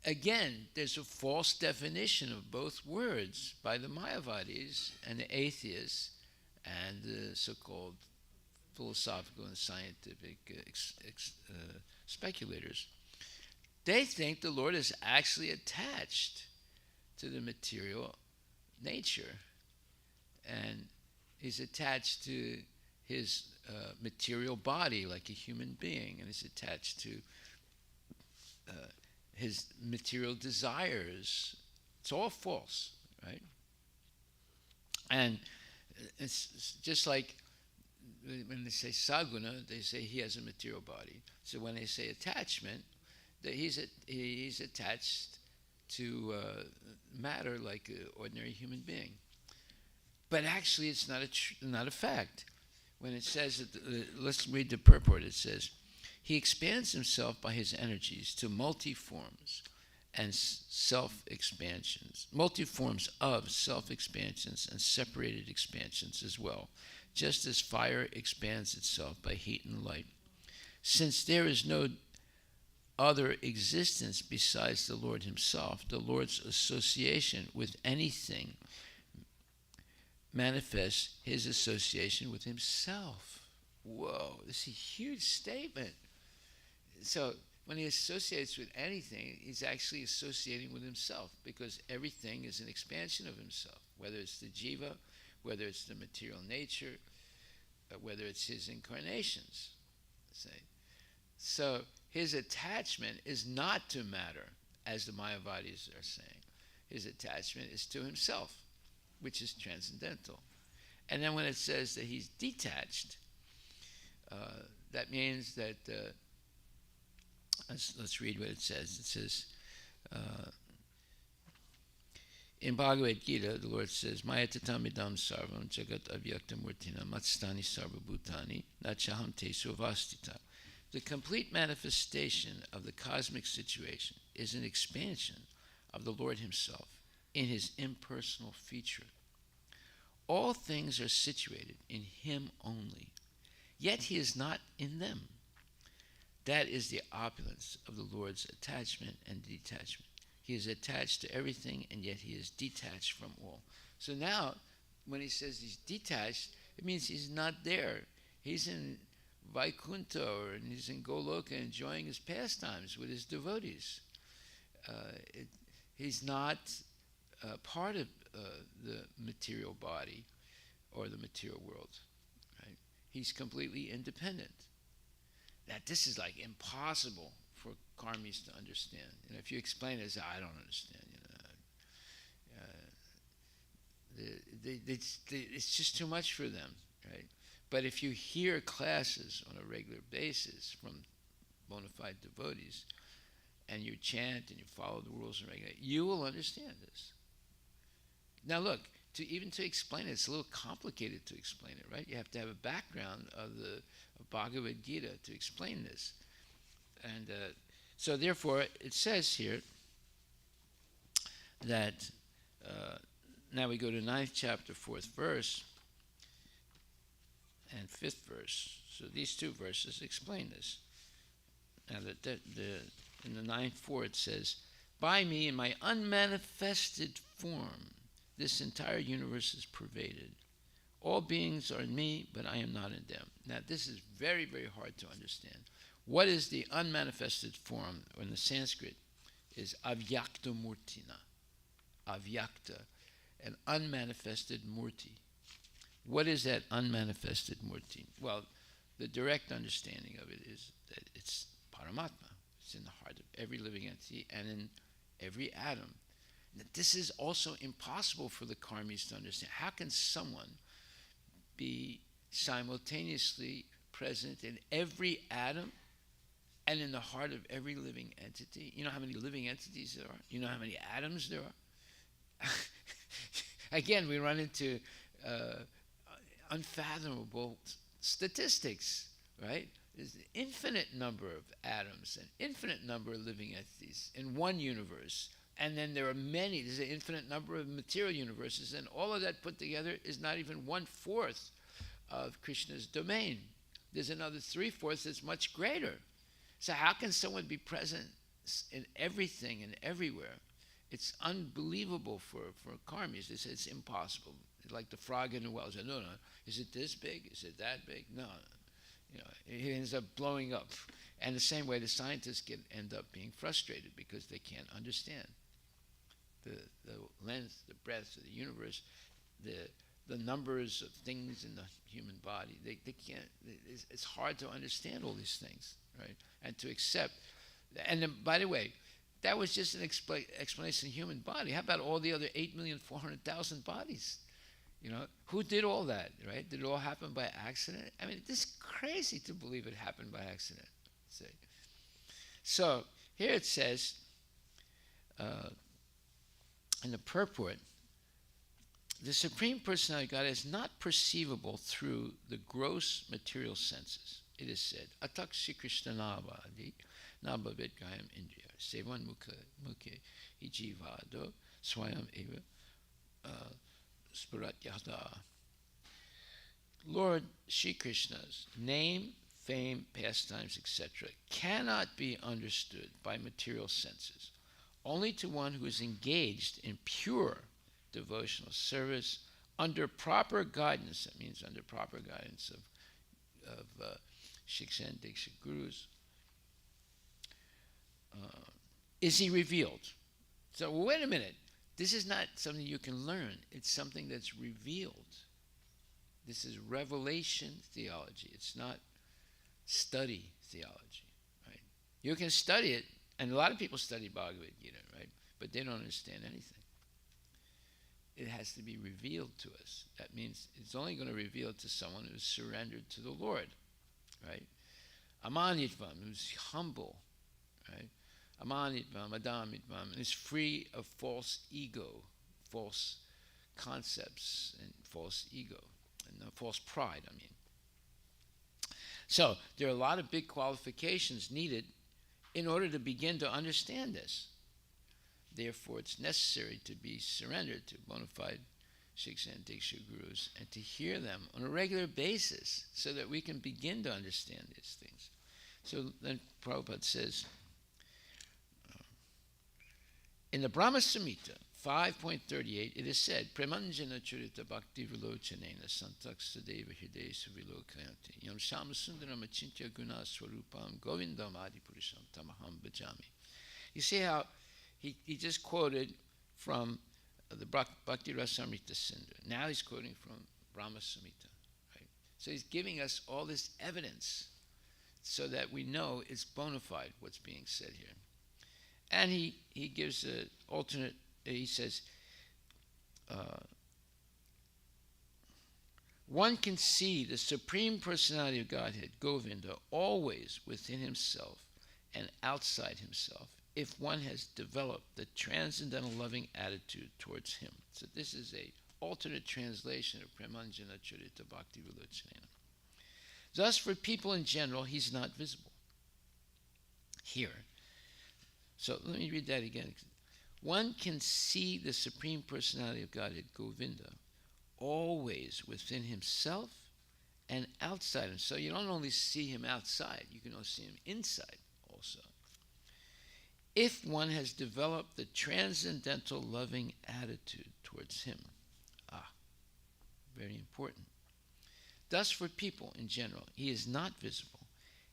again, there's a false definition of both words by the Mayavadis and the atheists and the so-called philosophical and scientific speculators. They think the Lord is actually attached to the material nature, and he's attached to his material body like a human being, and is attached to his material desires. It's all false, right? And it's just like when they say saguna, they say he has a material body. So when they say attachment, that he's attached to matter like an ordinary human being. But actually, it's not a fact. When it says, let's read the purport. It says, he expands himself by his energies to multi-forms and self-expansions, multi-forms of self-expansions and separated expansions as well, just as fire expands itself by heat and light. Since there is no other existence besides the Lord himself, the Lord's association with anything manifests his association with himself. Whoa, this is a huge statement. So when he associates with anything, he's actually associating with himself, because everything is an expansion of himself, whether it's the jiva, whether it's the material nature, whether it's his incarnations. Say. So his attachment is not to matter, as the Mayavadis are saying. His attachment is to himself, which is transcendental. And then when it says that he's detached, that means that, let's read what it says. It says, in Bhagavad Gita, the Lord says, Mayatatamidam sarvam jagat avyaktam murtina matstani sarva bhutani nachaham tesu avastita. The complete manifestation of the cosmic situation is an expansion of the Lord himself in his impersonal feature. All things are situated in him only, yet he is not in them. That is the opulence of the Lord's attachment and detachment. He is attached to everything, and yet he is detached from all. So now, when he says he's detached, it means he's not there. He's in Vaikuntha, or he's in Goloka enjoying his pastimes with his devotees. He's not part of the material body or the material world. Right? He's completely independent. That this is like impossible for karmis to understand. And if you explain it, I don't understand. It's just too much for them, right? But if you hear classes on a regular basis from bona fide devotees, and you chant and you follow the rules and regulations, you will understand this. Now look, to explain it, it's a little complicated to explain it, right? You have to have a background of Bhagavad Gita to explain this. And so therefore, it says here that, now we go to 9th chapter, 4th verse, and 5th verse. So these two verses explain this. Now, in the 9th it says, by me in my unmanifested form, this entire universe is pervaded. All beings are in me, but I am not in them. Now, this is very, very hard to understand. What is the unmanifested form, or in the Sanskrit, is avyakta murtina. Avyakta, an unmanifested murti. What is that unmanifested murti? Well, the direct understanding of it is that it's Paramatma. It's in the heart of every living entity and in every atom. This is also impossible for the karmis to understand. How can someone be simultaneously present in every atom and in the heart of every living entity? You know how many living entities there are? You know how many atoms there are? Again, we run into unfathomable statistics, right? There's an infinite number of atoms, an infinite number of living entities in one universe. And then there are many, there's an infinite number of material universes, and all of that put together is not even 1/4 of Krishna's domain. There's another 3/4 that's much greater. So how can someone be present in everything and everywhere? It's unbelievable for karmis. They say it's impossible. Like the frog in the well. Say, no, is it this big? Is it that big? No. It ends up blowing up. And the same way the scientists end up being frustrated because they can't understand the length, the breadth of the universe, the numbers of things in the human body. They can't. It's hard to understand all these things, right? And to accept. And then, by the way, that was just an explanation of the human body. How about all the other 8,400,000 bodies? Who did all that, right? Did it all happen by accident? I mean, this is crazy to believe it happened by accident. See? So here it says, in the purport, the Supreme Personality of God is not perceivable through the gross material senses. It is said, Atak Shri Krishnavadi Nabhavedgayam Indriya. Sevan Mukhe Ijivado Swayam Eva Sparat Yada. Lord Shri Krishna's name, fame, pastimes, etc., cannot be understood by material senses. Only to one who is engaged in pure devotional service under proper guidance, that means under proper guidance of Shiksha and Diksha Gurus, is he revealed. So wait a minute, this is not something you can learn, it's something that's revealed. This is revelation theology. It's not study theology, right? You can study it, and a lot of people study Bhagavad Gita, right? But they don't understand anything. It has to be revealed to us. That means it's only going to reveal it to someone who's surrendered to the Lord, right? Amanitvam, who's humble, right? Amanitvam, Adamitvam, and is free of false ego, false concepts, and false ego. And false pride, I mean. So there are a lot of big qualifications needed in order to begin to understand this. Therefore, it's necessary to be surrendered to bona fide Shiksha and Diksha Gurus and to hear them on a regular basis so that we can begin to understand these things. So then Prabhupada says, in the Brahma Samhita, 5.38, it is said, Premanjana Churita Bhakti Vilochanena Santak Sadeva Hidaya Suvilokayanti Yam Shama Sundaram Achintya Guna Swarupam Govindam Adipurisham Tamaham Bhajami. You see how he just quoted from the Bhakti Rasamrita Sindhu. Now he's quoting from Brahma Samhita. Right? So he's giving us all this evidence so that we know it's bona fide what's being said here. And he gives an alternate. He says, one can see the Supreme Personality of Godhead, Govinda, always within himself and outside himself if one has developed the transcendental loving attitude towards him. So this is a alternate translation of Premanjana Charita Bhakti Vilochanena. Thus, for people in general, he's not visible. Here. So let me read that again. One can see the Supreme Personality of Godhead, Govinda, always within himself and outside him. So you don't only see him outside, you can also see him inside also. If one has developed the transcendental loving attitude towards him. Very important. Thus, for people in general, he is not visible.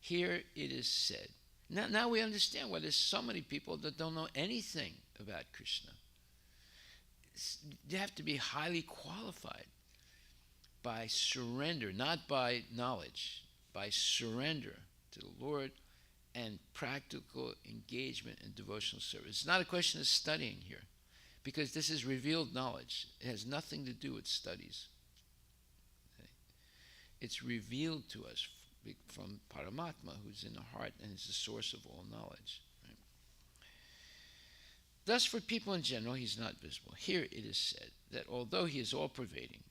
Here it is said. Now we understand why there's so many people that don't know anything about Krishna. You have to be highly qualified by surrender, not by knowledge, by surrender to the Lord and practical engagement in devotional service. It's not a question of studying here, because this is revealed knowledge. It has nothing to do with studies. Okay? It's revealed to us from Paramatma, who's in the heart and is the source of all knowledge. Right? Thus, for people in general, he's not visible. Here it is said that although he is all-pervading,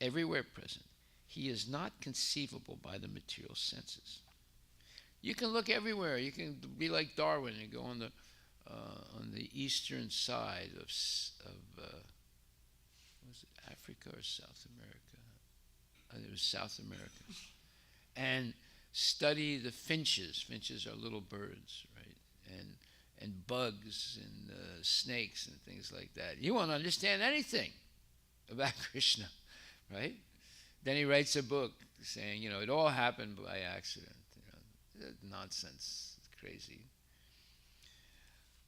everywhere present, he is not conceivable by the material senses. You can look everywhere. You can be like Darwin and go on the eastern side of was it Africa or South America? It was South America. And study the finches. Finches are little birds, right? And bugs and snakes and things like that. You won't understand anything about Krishna, right? Then he writes a book saying, it all happened by accident. Nonsense. It's crazy.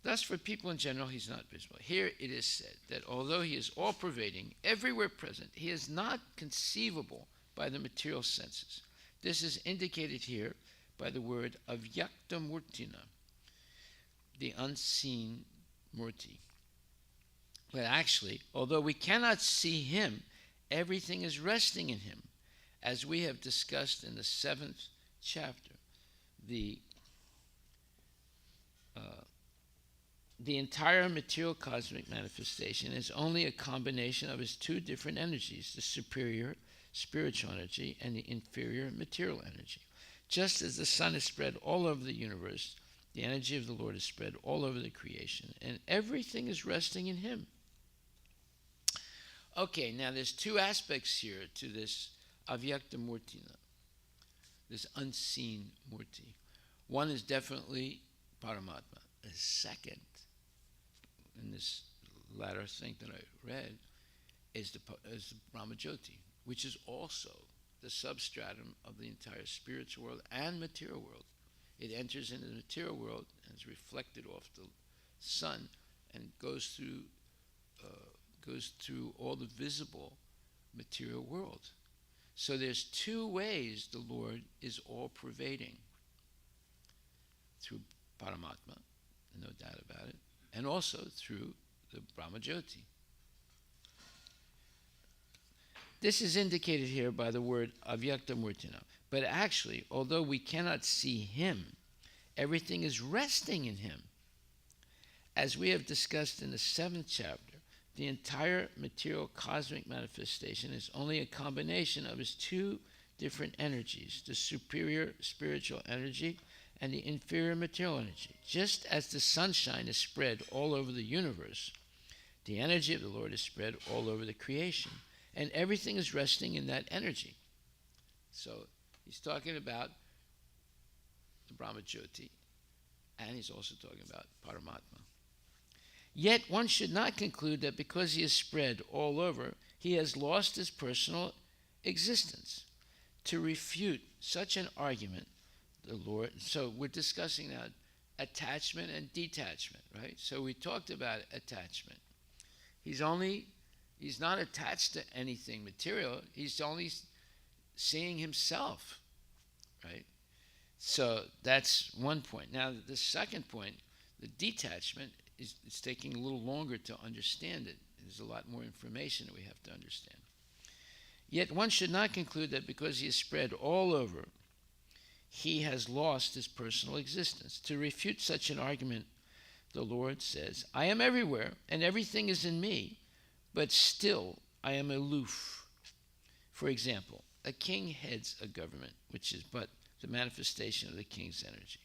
Thus, for people in general, he's not visible. Here it is said that although he is all-pervading, everywhere present, he is not conceivable by the material senses. This is indicated here by the word avyakta murtina, the unseen murti. But actually, although we cannot see him, everything is resting in him, as we have discussed in the 7th chapter. The entire material cosmic manifestation is only a combination of his two different energies, the superior spiritual energy and the inferior material energy. Just as the sun is spread all over the universe The energy of the Lord is spread all over the creation, and everything is resting in him. Okay, now there's two aspects here to this Avyakta Murtina, this unseen Murti. One is definitely Paramatma. The second, in this latter thing that I read, is the Brahmajyoti, which is also the substratum of the entire spiritual world and material world. It enters into the material world and is reflected off the sun and goes through all the visible material world. So there's two ways the Lord is all-pervading. Through Paramatma, no doubt about it, and also through the Brahmajyoti. This is indicated here by the word Avyakta Murtina. But actually, although we cannot see him, everything is resting in him. As we have discussed in the 7th chapter, the entire material cosmic manifestation is only a combination of his two different energies, the superior spiritual energy and the inferior material energy. Just as the sunshine is spread all over the universe, the energy of the Lord is spread all over the creation, and everything is resting in that energy. So he's talking about the Brahmajyoti, and he's also talking about Paramatma. Yet one should not conclude that because he is spread all over, he has lost his personal existence. To refute such an argument, the Lord, so we're discussing now attachment and detachment, right? So we talked about attachment. He's not attached to anything material. He's only seeing himself, right? So that's one point. Now, the second point, the detachment, it's taking a little longer to understand it. There's a lot more information that we have to understand. Yet one should not conclude that because he is spread all over, he has lost his personal existence. To refute such an argument, the Lord says, I am everywhere, and everything is in me, but still I am aloof. For example, a king heads a government, which is but the manifestation of the king's energy.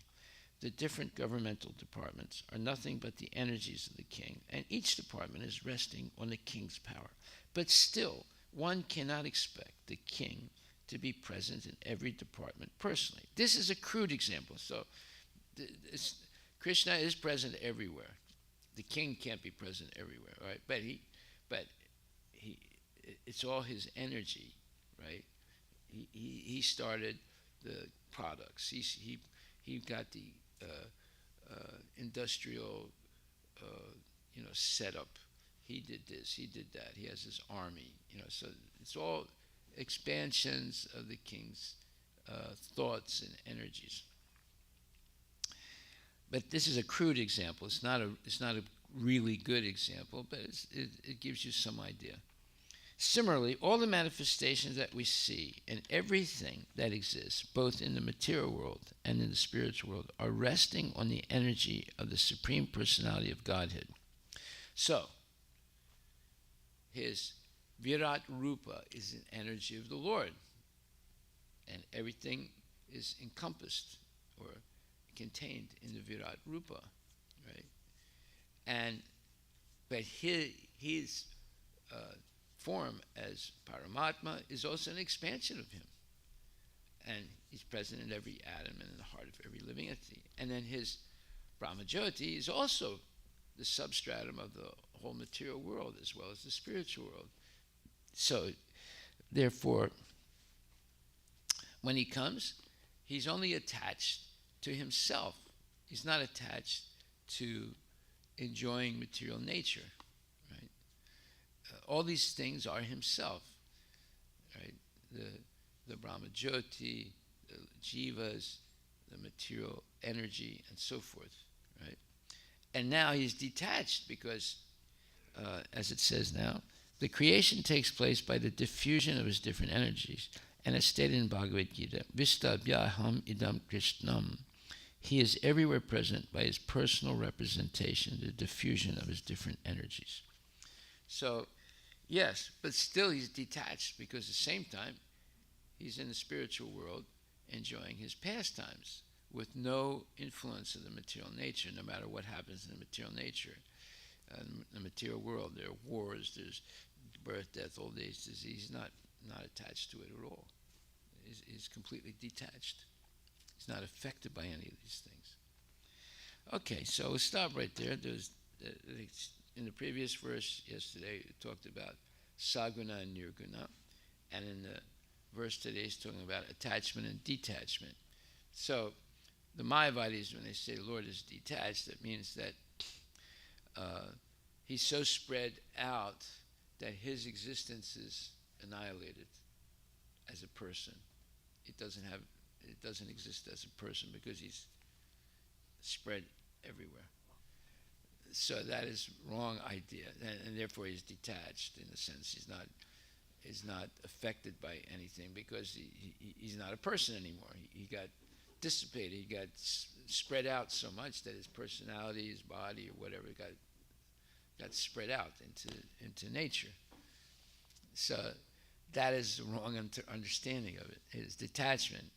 The different governmental departments are nothing but the energies of the king, and each department is resting on the king's power. But still, one cannot expect the king to be present in every department personally. This is a crude example. So Krishna is present everywhere. The king can't be present everywhere, right? But it's all his energy, right? He started the products. He got the industrial setup. He did this. He did that. He has his army. So it's all expansions of the king's thoughts and energies. But this is a crude example. It's not a really good example, but it gives you some idea. Similarly, all the manifestations that we see and everything that exists, both in the material world and in the spiritual world, are resting on the energy of the Supreme Personality of Godhead. So, his Virat Rupa is an energy of the Lord, and everything is encompassed or contained in the Virat Rupa, right? But his form as Paramatma is also an expansion of him, and he's present in every atom and in the heart of every living entity. And then his Brahmajyoti is also the substratum of the whole material world as well as the spiritual world. So, therefore, when he comes, he's only attached to himself. He's not attached to enjoying material nature, right? All these things are himself, right? The Brahmajyoti, the jivas, the material energy, and so forth, right? And now he's detached because, as it says now, the creation takes place by the diffusion of his different energies. And as stated in Bhagavad Gita, Vistabhyaham idam Krishnam. He is everywhere present by his personal representation, the diffusion of his different energies. So, yes, but still he's detached because at the same time, he's in the spiritual world enjoying his pastimes with no influence of the material nature, no matter what happens in the material nature. The material world, there are wars, there's birth, death, old age, disease. Not attached to it at all. He's completely detached. He's not affected by any of these things. Okay, so we'll stop right there. There's in the previous verse yesterday, it talked about saguna and nirguna, and in the verse today, it's talking about attachment and detachment. So the Mayavadis, when they say the Lord is detached, that means that he's so spread out that his existence is annihilated as a person. It doesn't exist as a person because he's spread everywhere. So that is wrong idea, and therefore he's detached in a sense. He's not affected by anything because he's not a person anymore. He got dissipated. He got spread out so much that his personality, his body, or whatever got spread out into nature. So that is the wrong understanding of it. His detachment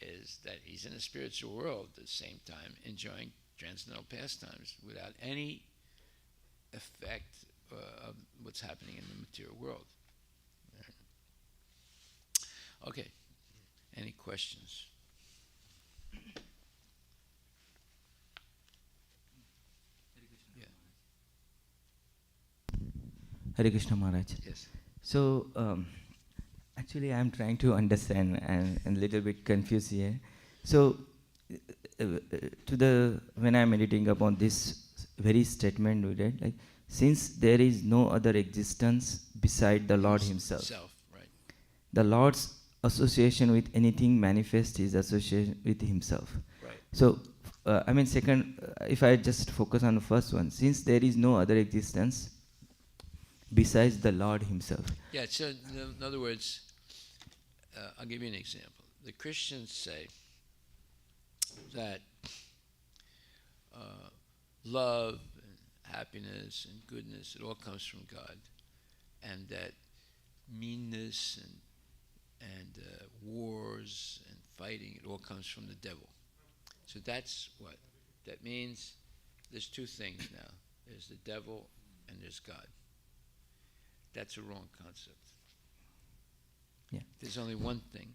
is that he's in a spiritual world at the same time enjoying transcendental pastimes without any effect of what's happening in the material world. Okay, any questions? Hare Krishna Maharaj. Yes. So, actually, I'm trying to understand and a little bit confused here. So, when I'm meditating upon this very statement we read, like, since there is no other existence beside the Lord Himself, Right. the Lord's association with anything manifest His association with Himself. Right. So, second, if I just focus on the first one, since there is no other existence besides the Lord Himself. Yeah, so in other words, I'll give you an example. The Christians say that love and happiness and goodness, it all comes from God, and that meanness and wars and fighting, it all comes from the devil. So that's what? That means there's two things now. There's the devil and there's God. That's a wrong concept. Yeah. There's only one thing.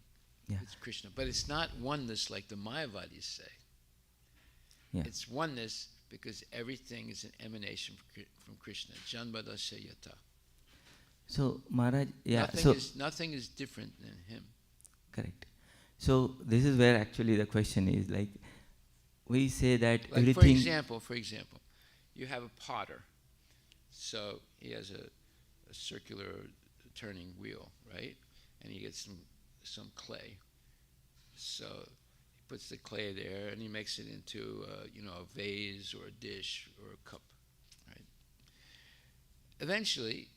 Yeah. It's Krishna. But it's not oneness like the Mayavadis say. Yeah. It's oneness because everything is an emanation from Krishna. Janmadasya yata. So, Maharaj, yeah. Nothing is different than him. Correct. So this is where actually the question is, like, we say that like everything. For example, you have a potter. So he has a circular turning wheel, right? And he gets some clay. So he puts the clay there and he makes it into a vase or a dish or a cup, right? Eventually,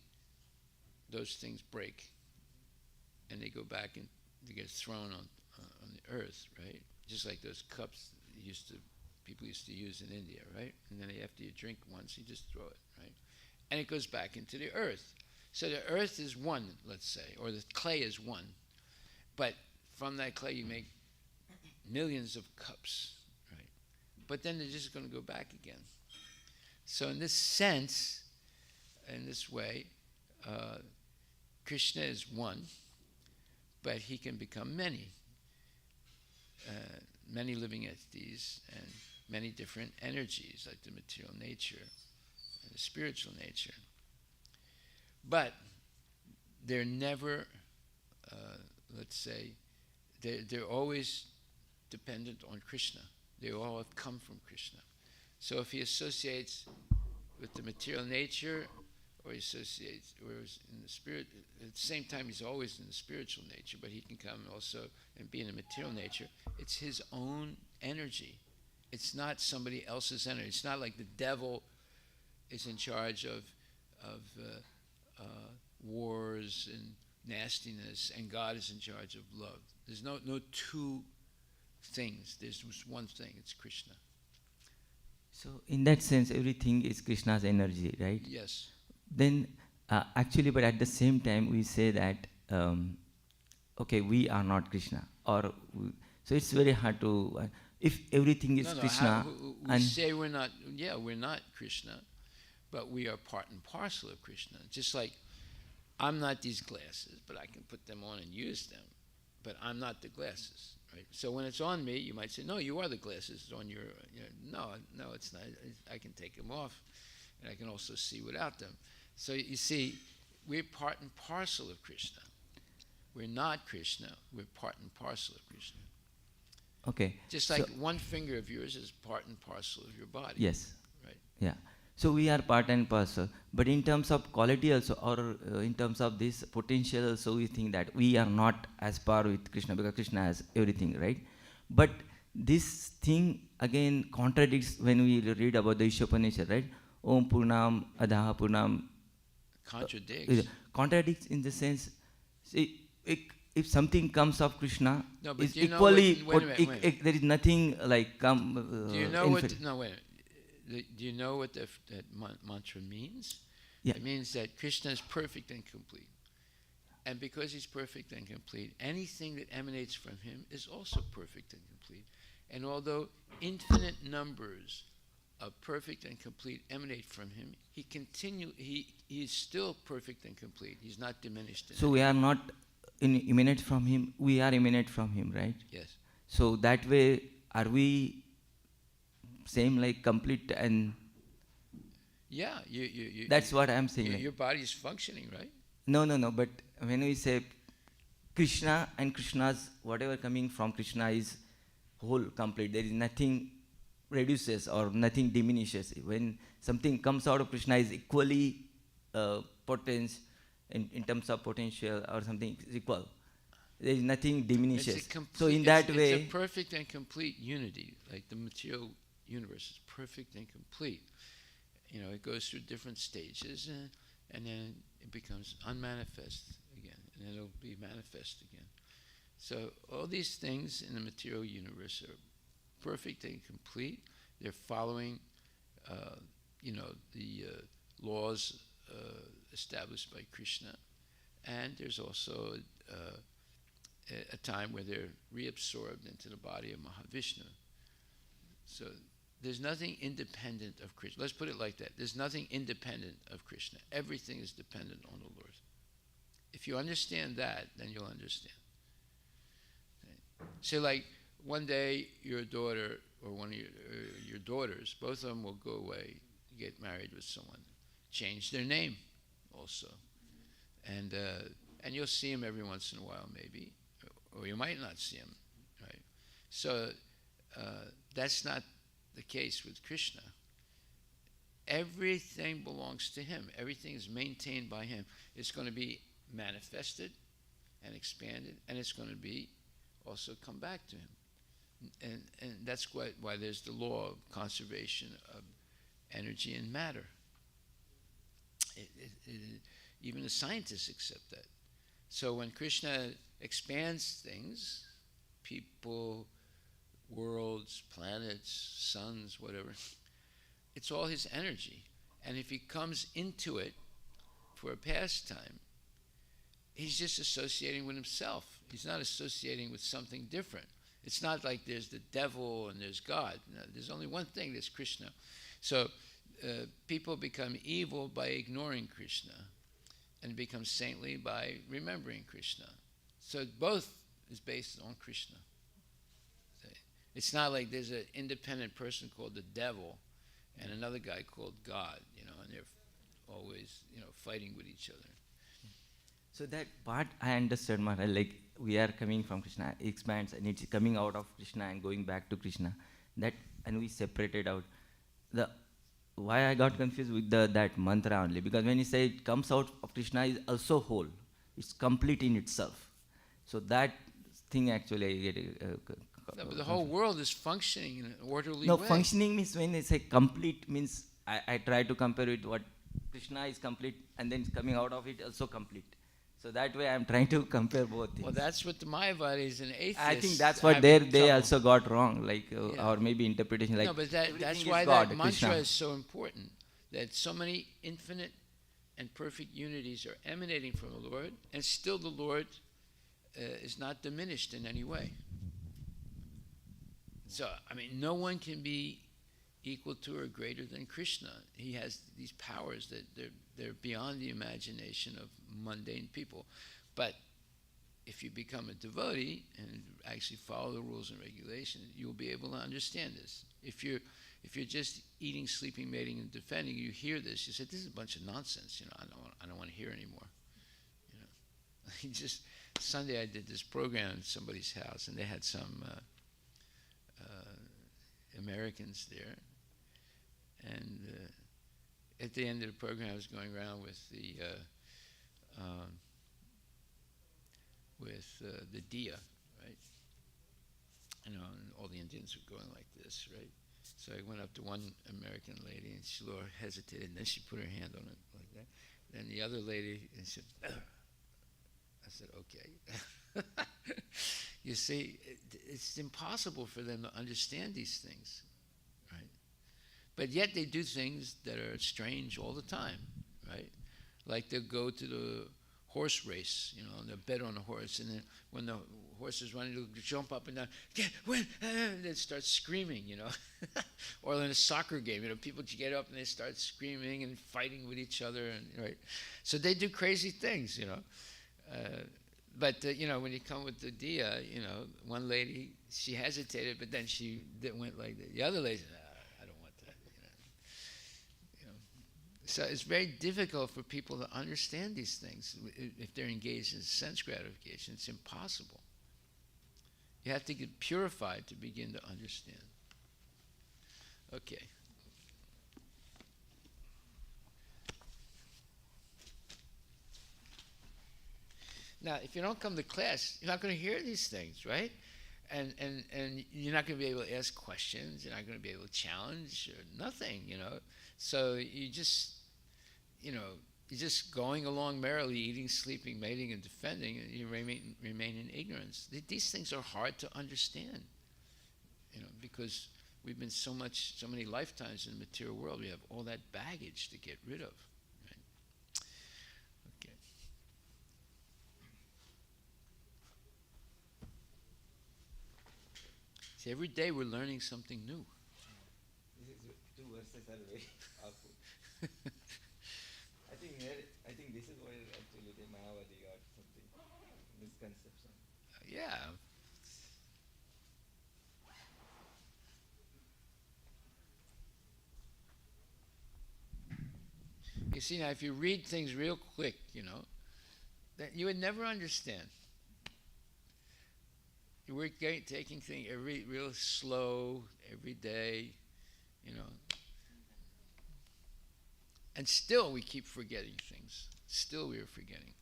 those things break and they go back and they get thrown on the earth, right? Just like those cups people used to use in India, right? And then after you drink once, you just throw it, right? And it goes back into the earth. So the earth is one, let's say, or the clay is one. But from that clay you make millions of cups, right? But then they're just going to go back again. So in this sense, in this way, Krishna is one, but he can become many. Many living entities and many different energies, like the material nature and the spiritual nature. But they're never, let's say, they're always dependent on Krishna. They all have come from Krishna. So if he associates with the material nature, or he associates, or is in the spirit, at the same time he's always in the spiritual nature, but he can come also and be in the material nature. It's his own energy. It's not somebody else's energy. It's not like the devil is in charge of wars and nastiness, and God is in charge of love. There's no two things. There's just one thing. It's Krishna. So in that sense, everything is Krishna's energy, right? Yes. Then, actually, but at the same time, we say that, okay, we are not Krishna. So it's very hard to, if everything is No, Krishna, we and say we're not, yeah, we're not Krishna, but we are part and parcel of Krishna. Just like I'm not these glasses, but I can put them on and use them, but I'm not the glasses, right? So when it's on me, you might say, no, you are the glasses. It's on your, no, it's not. I can take them off, and I can also see without them. So you see, we're part and parcel of Krishna. We're not Krishna. We're part and parcel of Krishna. okay. Just So- like one finger of yours is part and parcel of your body. Yes. Right. Yeah. So we are part and parcel. But in terms of quality also, or in terms of this potential also, we think that we are not as par with Krishna, because Krishna has everything, right? But this thing again contradicts when we read about the Ishopanishad, right? Om Purnam Adaha Purnam. Contradicts. Contradicts in the sense, see, if something comes of Krishna, No, but is do you know equally, what- wait a minute, wait a minute. there is nothing like Do you know what? No, wait a minute. Do you know what that mantra means? Yeah. It means that Krishna is perfect and complete. And because he's perfect and complete, anything that emanates from him is also perfect and complete. And although infinite numbers of perfect and complete emanate from him, he is still perfect and complete. He's not diminished in So we are not emanate from him, we are emanate from him, right? Yes. So that way, are we same like complete? And Yeah, you that's what I am saying. your, like. your body is functioning, right? No, but when we say Krishna and Krishna's, whatever coming from Krishna is whole, complete. There is nothing reduces or nothing diminishes. When something comes out of Krishna is equally potent in terms of potential, or something is equal. There is nothing diminishes. So in that way, it's a perfect and complete unity. Like the material universe is perfect and complete. It goes through different stages, and then it becomes unmanifest again, and then it'll be manifest again. So all these things in the material universe are perfect and complete. They're following, the laws established by Krishna, and there's also a time where they're reabsorbed into the body of Mahavishnu. So there's nothing independent of Krishna. Let's put it like that. There's nothing independent of Krishna. Everything is dependent on the Lord. If you understand that, then you'll understand. So like one day your daughter or one of your daughters, both of them will go away, get married with someone, change their name also. And you'll see them every once in a while maybe, or you might not see them, right? So that's not the case with Krishna. Everything belongs to him. Everything is maintained by him. It's going to be manifested and expanded, and it's going to be also come back to him. And that's why there's the law of conservation of energy and matter. Even the scientists accept that. So when Krishna expands things, people, worlds, planets, suns, whatever, it's all his energy. And if he comes into it for a pastime, he's just associating with himself. He's not associating with something different. It's not like there's the devil and there's God. No, there's only one thing, there's Krishna. So people become evil by ignoring Krishna, and become saintly by remembering Krishna. So both is based on Krishna. It's not like there's an independent person called the devil and another guy called God, and they're always, fighting with each other. so that part I understood, Maharaj, like we are coming from Krishna, it expands, and it's coming out of Krishna and going back to Krishna. That, and we separated out. Why I got confused with that mantra only, because when you say it comes out of Krishna is also whole, it's complete in itself. So that thing actually I get. No, but the whole world is functioning in an orderly No, way. functioning means when they say complete means I try to compare it what Krishna is complete, and then it's coming out of it also complete. So that way I'm trying to compare both things. Well, that's what the Mayavadis and atheists I think that's what have they trouble. also got wrong, like Yeah. or maybe interpretation like. No, but that's everything why is God, that mantra Krishna. is so important. That so many infinite and perfect unities are emanating from the Lord, and still the Lord is not diminished in any way. So, I mean, no one can be equal to or greater than Krishna. He has these powers that they're beyond the imagination of mundane people. But if you become a devotee and actually follow the rules and regulations, you'll be able to understand this. If you're just eating, sleeping, mating, and defending, you hear this, you say, "This is a bunch of nonsense. You know, I don't want to hear anymore." You know, just Sunday I did this program at somebody's house, and they had some Americans there, and at the end of the program, I was going around with the diya, right? You know, and all the Indians were going like this, right? So I went up to one American lady, and she hesitated, and then she put her hand on it like that. Then the other lady, and she said, "Ugh." I said, "Okay." You see, it's impossible for them to understand these things, right? But yet they do things that are strange all the time, right? Like they'll go to the horse race, you know, and they'll bet on the horse, and then when the horse is running, they'll jump up and down, "Get win!" And they start screaming, you know. Or in a soccer game, you know, people get up and they start screaming and fighting with each other, and right. So they do crazy things, you know. But you know, when you come with the diya, you know, one lady, she hesitated, but then she went like that. The other lady said, "I don't want that." You know. So it's very difficult for people to understand these things if they're engaged in sense gratification. It's impossible. You have to get purified to begin to understand. Okay. Now, if you don't come to class, you're not going to hear these things, right? And you're not going to be able to ask questions. You're not going to be able to challenge or nothing, you know. So you just, you know, you're just going along merrily, eating, sleeping, mating, and defending, and you remain in ignorance. These things are hard to understand, you know, because we've been so many lifetimes in the material world. We have all that baggage to get rid of. See, every day we're learning something new. These two verses are very powerful. I think this is where actually the Mayavadi got something misconception. Yeah. You see, now if you read things real quick, you know, that you would never understand. We're taking things real slow every day, you know. And still we keep forgetting things. Still we are forgetting.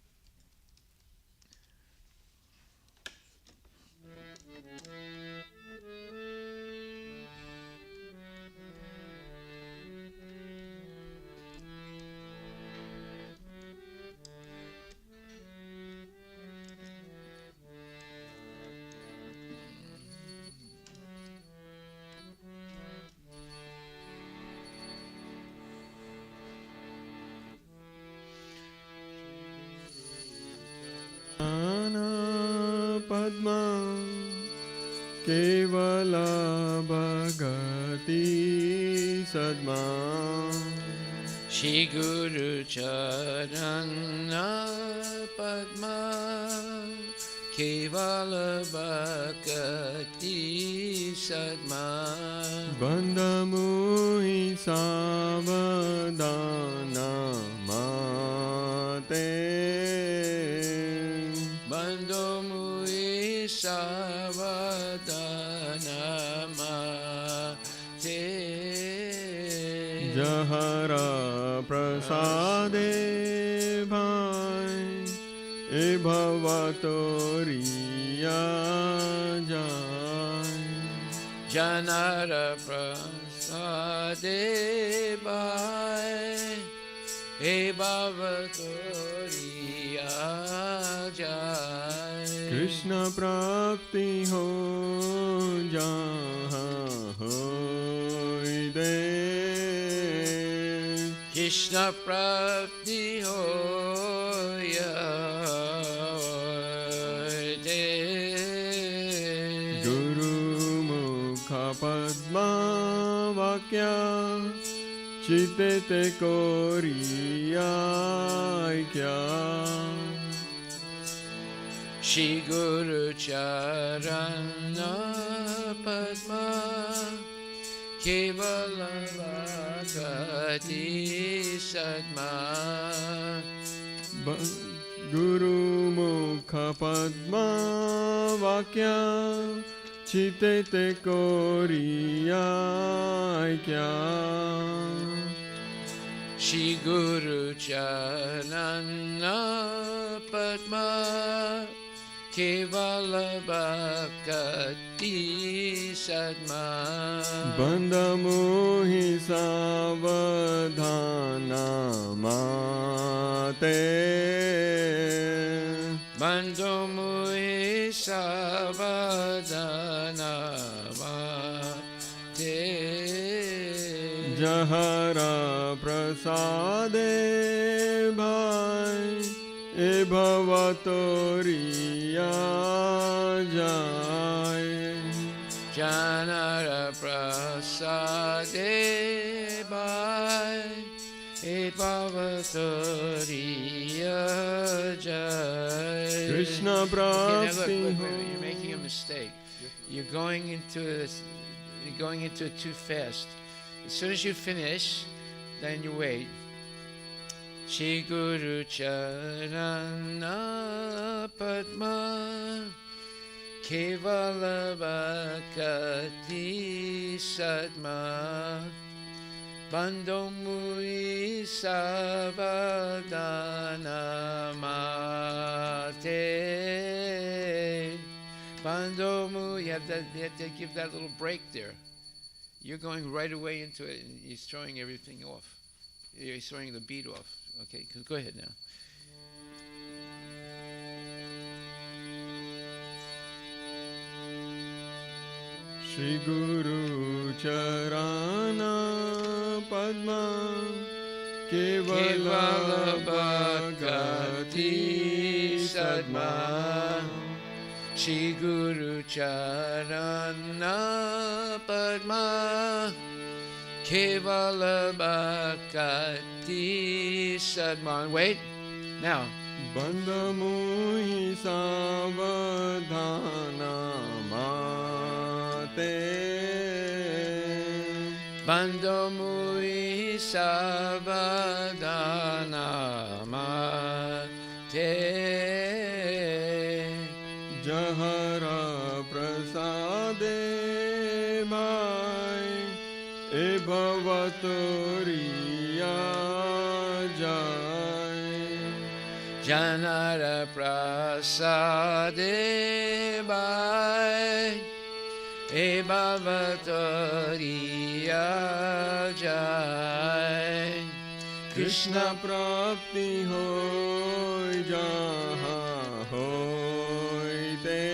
Padma Kevala Bhagati Sadma Shri Guru Charana Padma Kevala Bhakti Sadma Bandhamui Savadana Mate Bandhamui Savadana Mate Jahara Prasade Bhai E Bhavatoriya Jai Janara Prasade Bhai E Bhavatoriya Jai Krishna Prapti Ho Jahan Hoi De Krishna Prapti Hoya De Guru Mukha padma vakya chitte te koriya kya. Shri Guru Charana Padma Kevala Vakati Sadma. Guru mukha padma vakya chitte te koriya kya. Shri Guru Charana Padma Kevala Bhakti Sadma. Bandha mohi savadhana mate. Bandho mui savadana mate. Jahara prasade bhai e bhavatoriya jai. Janara prasade bhai e bhavatoriya jai. Krishna Okay, now prapti look, ho. you're making a mistake. You're going into it too fast. As soon as you finish, then you wait. Shri Guru Charana Padma Kevala Bhakati Sadma. Bandho mui savadana mate. Bandho mui, you have to give that little break there. You're going right away into it and he's throwing everything off. He's throwing the beat off. Okay, go ahead now. Shri Guru Charana Padma Kevala Bhakti Sadma. Shri Guru Charana Padma Kevala Bhakti Sadma. Wait, now. Bandha mohi savadhana mate. Bandho mui savadana mate. Jahara prasade bhai e bhavatoriya jai. Janara prasade bhai e bhavatoriya jai. Krishna prapti hoy jaha hoy te.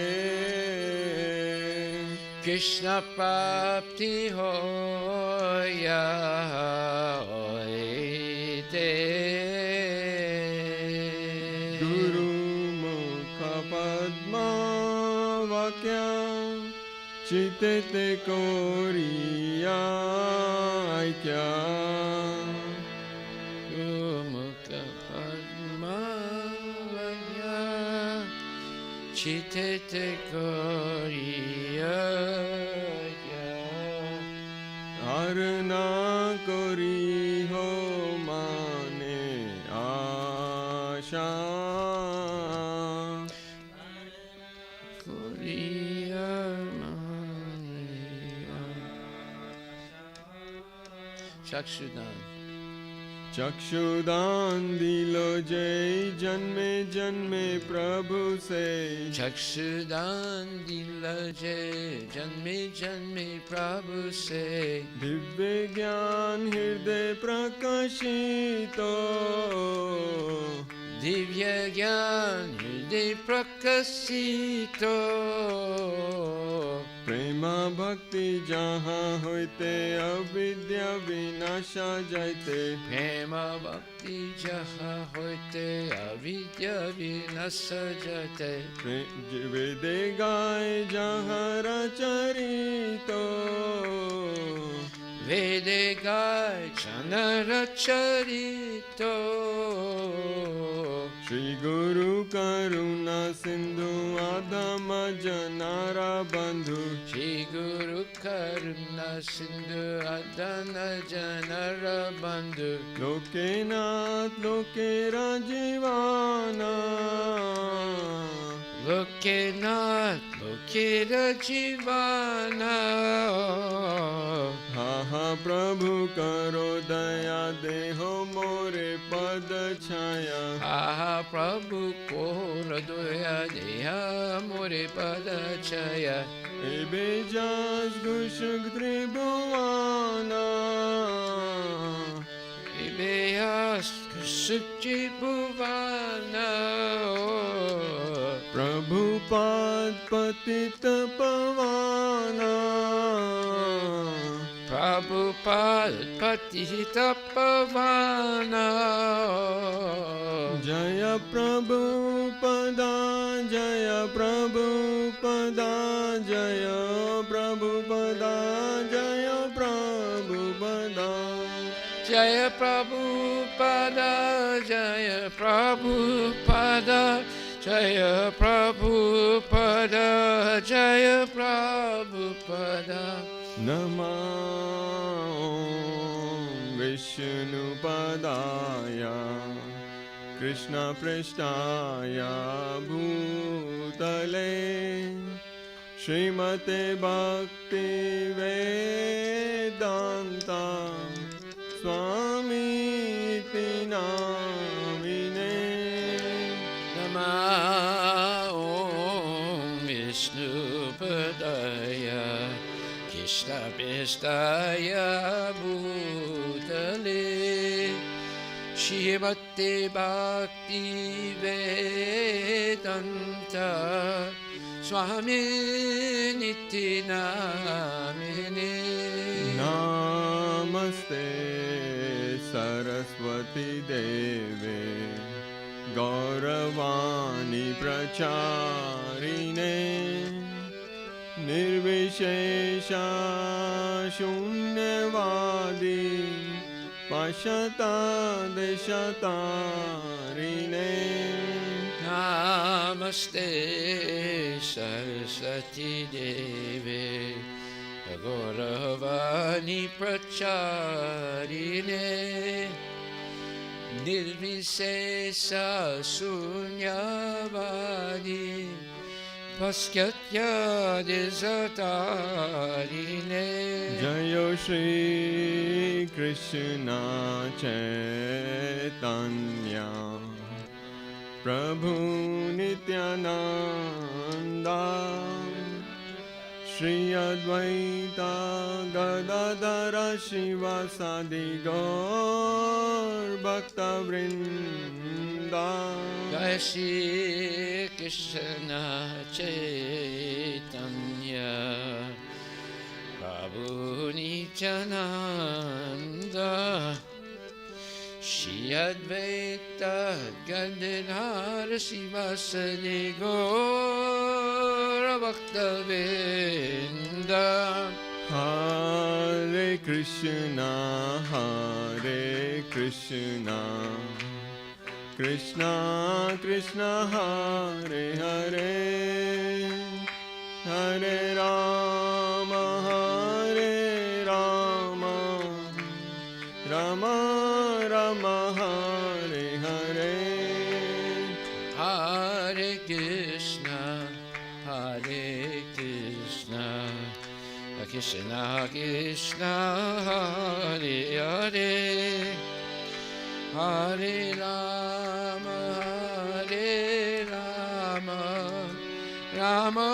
Krishna prapti hoya hoite. Guru mukha padma vakya chitte te koriya kya. Mukha padma vakya chitte te koriya kya. Arna kori ho mane asha. Koriya mania. Chakshudan. चक्षुदान दिलो जय जन्मे जन्मे प्रभु से. Chakshudan dilaje janme janme prabhu se. Divya ज्ञान हृदय प्रकाशितो. Divya gyan hriday prakasito. प्रेमा भक्ति जहाँ होते अविद्या विनाशा जाते Prema bhakti jaha hoite avidya vinasa jate. वेदे गाय जहाँ रचरितो Vede gai chanara charito. Shri गुरु करुणा सिंधु आधम जनारा बंधु Shri Guru Karuna Sindhu Adana Janara Bandhu. लोके नाथ लोके राजीवाना Lokinath Lokira Jivana. हा हा प्रभु करो दया देहो मोरे पद छाया Aha Prabhu Kora Doya Deha More Pada Chaya. एबे जास गुशुक त्रिभुवाना Ibeas Suchi Bhuvana. प्रभु पाद पतित पवाना Prabhupada Patita Pavana. जय प्रभु पदा जय प्रभु पदा जय प्रभु पदा जय प्रभु पदा Jaya Prabhupada, Jaya Prabhupada, Jaya Prabhupada, Jaya Prabhupada. नमो विष्णुपदाय कृष्णपृष्ठाय भूतले श्रीमते भक्ति Vedanta स्वामीति नामिने Nama Om Vishnupadaya Krishna Prestaya Bhutale Shrimate Bhakti Vedanta Swami Niti Namine. नमस्ते सरस्वती देवे गौरवाणी प्रचारिणे निर्विशेषा शून्यवादी पश्चातादिशतारिणे Namaste Saraswati Deve Gauravani Pracharine Nirvisesa Sunyavadi Paskatya Desatarine. जय श्री कृष्ण चैतन्य प्रभु नित्यानंदा श्री अद्वैत गदाधर शिवासादि गौर भक्तवृंदा Jai Shri Krishna Chaitanya Prabhu Nityananda Shri Advaita Gadadhar Sivasadi Gaura Bhaktavinda. Hare Krishna Krishna Krishna Hare Hare Hare Rama Rama Rama Hare Hare Hare Krishna Krishna Krishna Hare Hare Hare Rama Rama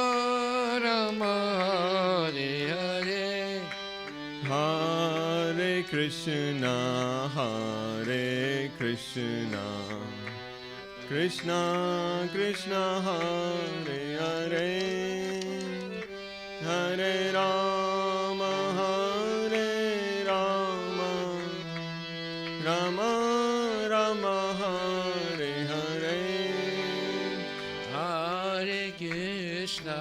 Rama Hare Hare. Hare Krishna Krishna Krishna Hare Hare Hare Rama, Rama Rama, Hare Hare. Hare Krishna,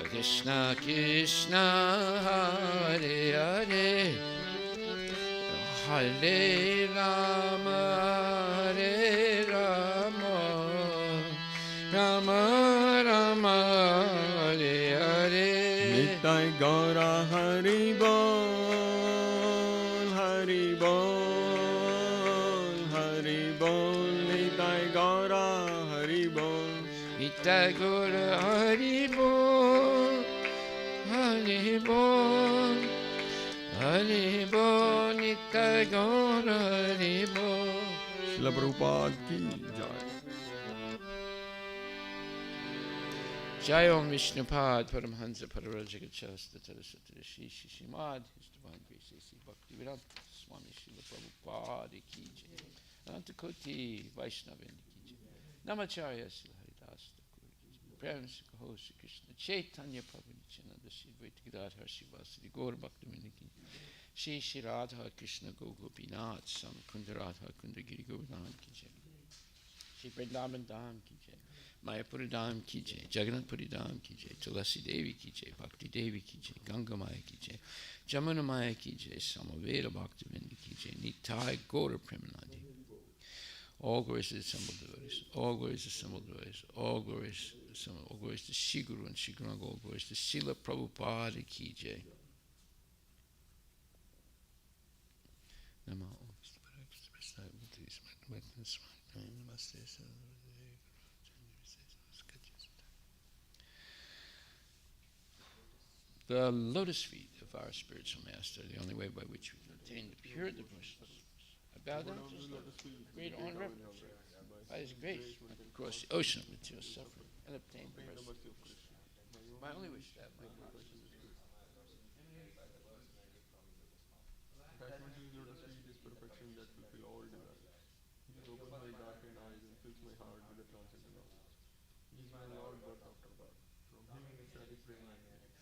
Krishna Krishna, Hare Hare, Hare Rama, Rama Rama, Hare Hare. Nitai Gaura Hari Bol, Hari Bol, Hari Bol. Nitai Gaura Hari Bol. Nitai Gaura Hari Bol, Hari Bol, Hari Bol, Nitai Gaura Hari Bol. Srila Prabhupada ki jai. Jai Om Vishnupad Paramhansa Pararajagachasta Tarasatara Shri Shishimad, His Divine Grace A.C. Bhaktivedanta Swami Srila Prabhupada Ki Jai, Anantakoti Vaishnavendra Ki Jai, Namacharya Srila Haridas Thakur Ki Jai, Prem Sikho Sri Krishna Chaitanya Prabhu Nityananda Sri Advaita Gadadhar Srivasadi Gaur Bhaktivinoda Ki Jai, Shri Radha Krishna Gopinath Sam Kunda Radha Kunda Giri Govardhan Ki Jai, Shri Vrindavan Dham Ki Jai, Mayapur Dham Ki Jai, Jagannath Puri Dham Ki Jai, Tulasi Devi Ki Jai, Bhakti Devi Ki Jai, Ganga Maya Ki Jai, Jamuna Maya Ki Jai, Samaveda Bhaktivinoda Ki Jai, Nitai Gaura Premanandi. All glories to the assembled devotees, all glories to assembled devotees, all glories to Shri Guru and Shri Guru, all glories to Srila Prabhupada Ki Jai. Namo the lotus feet of our spiritual master, the only way by which we can attain the pure devotion. I bow down to his lotus feet, great honor, by his grace, I can cross the ocean of material suffering and obtain the mercy of Krishna. My only wish that my consciousness Attachment to his lotus feet is perfection that fulfill all desires. He opens my darkened eyes and fills my heart with the transcendent knowledge. He is my Lord, birth after birth. From him ecstatic prema emanates.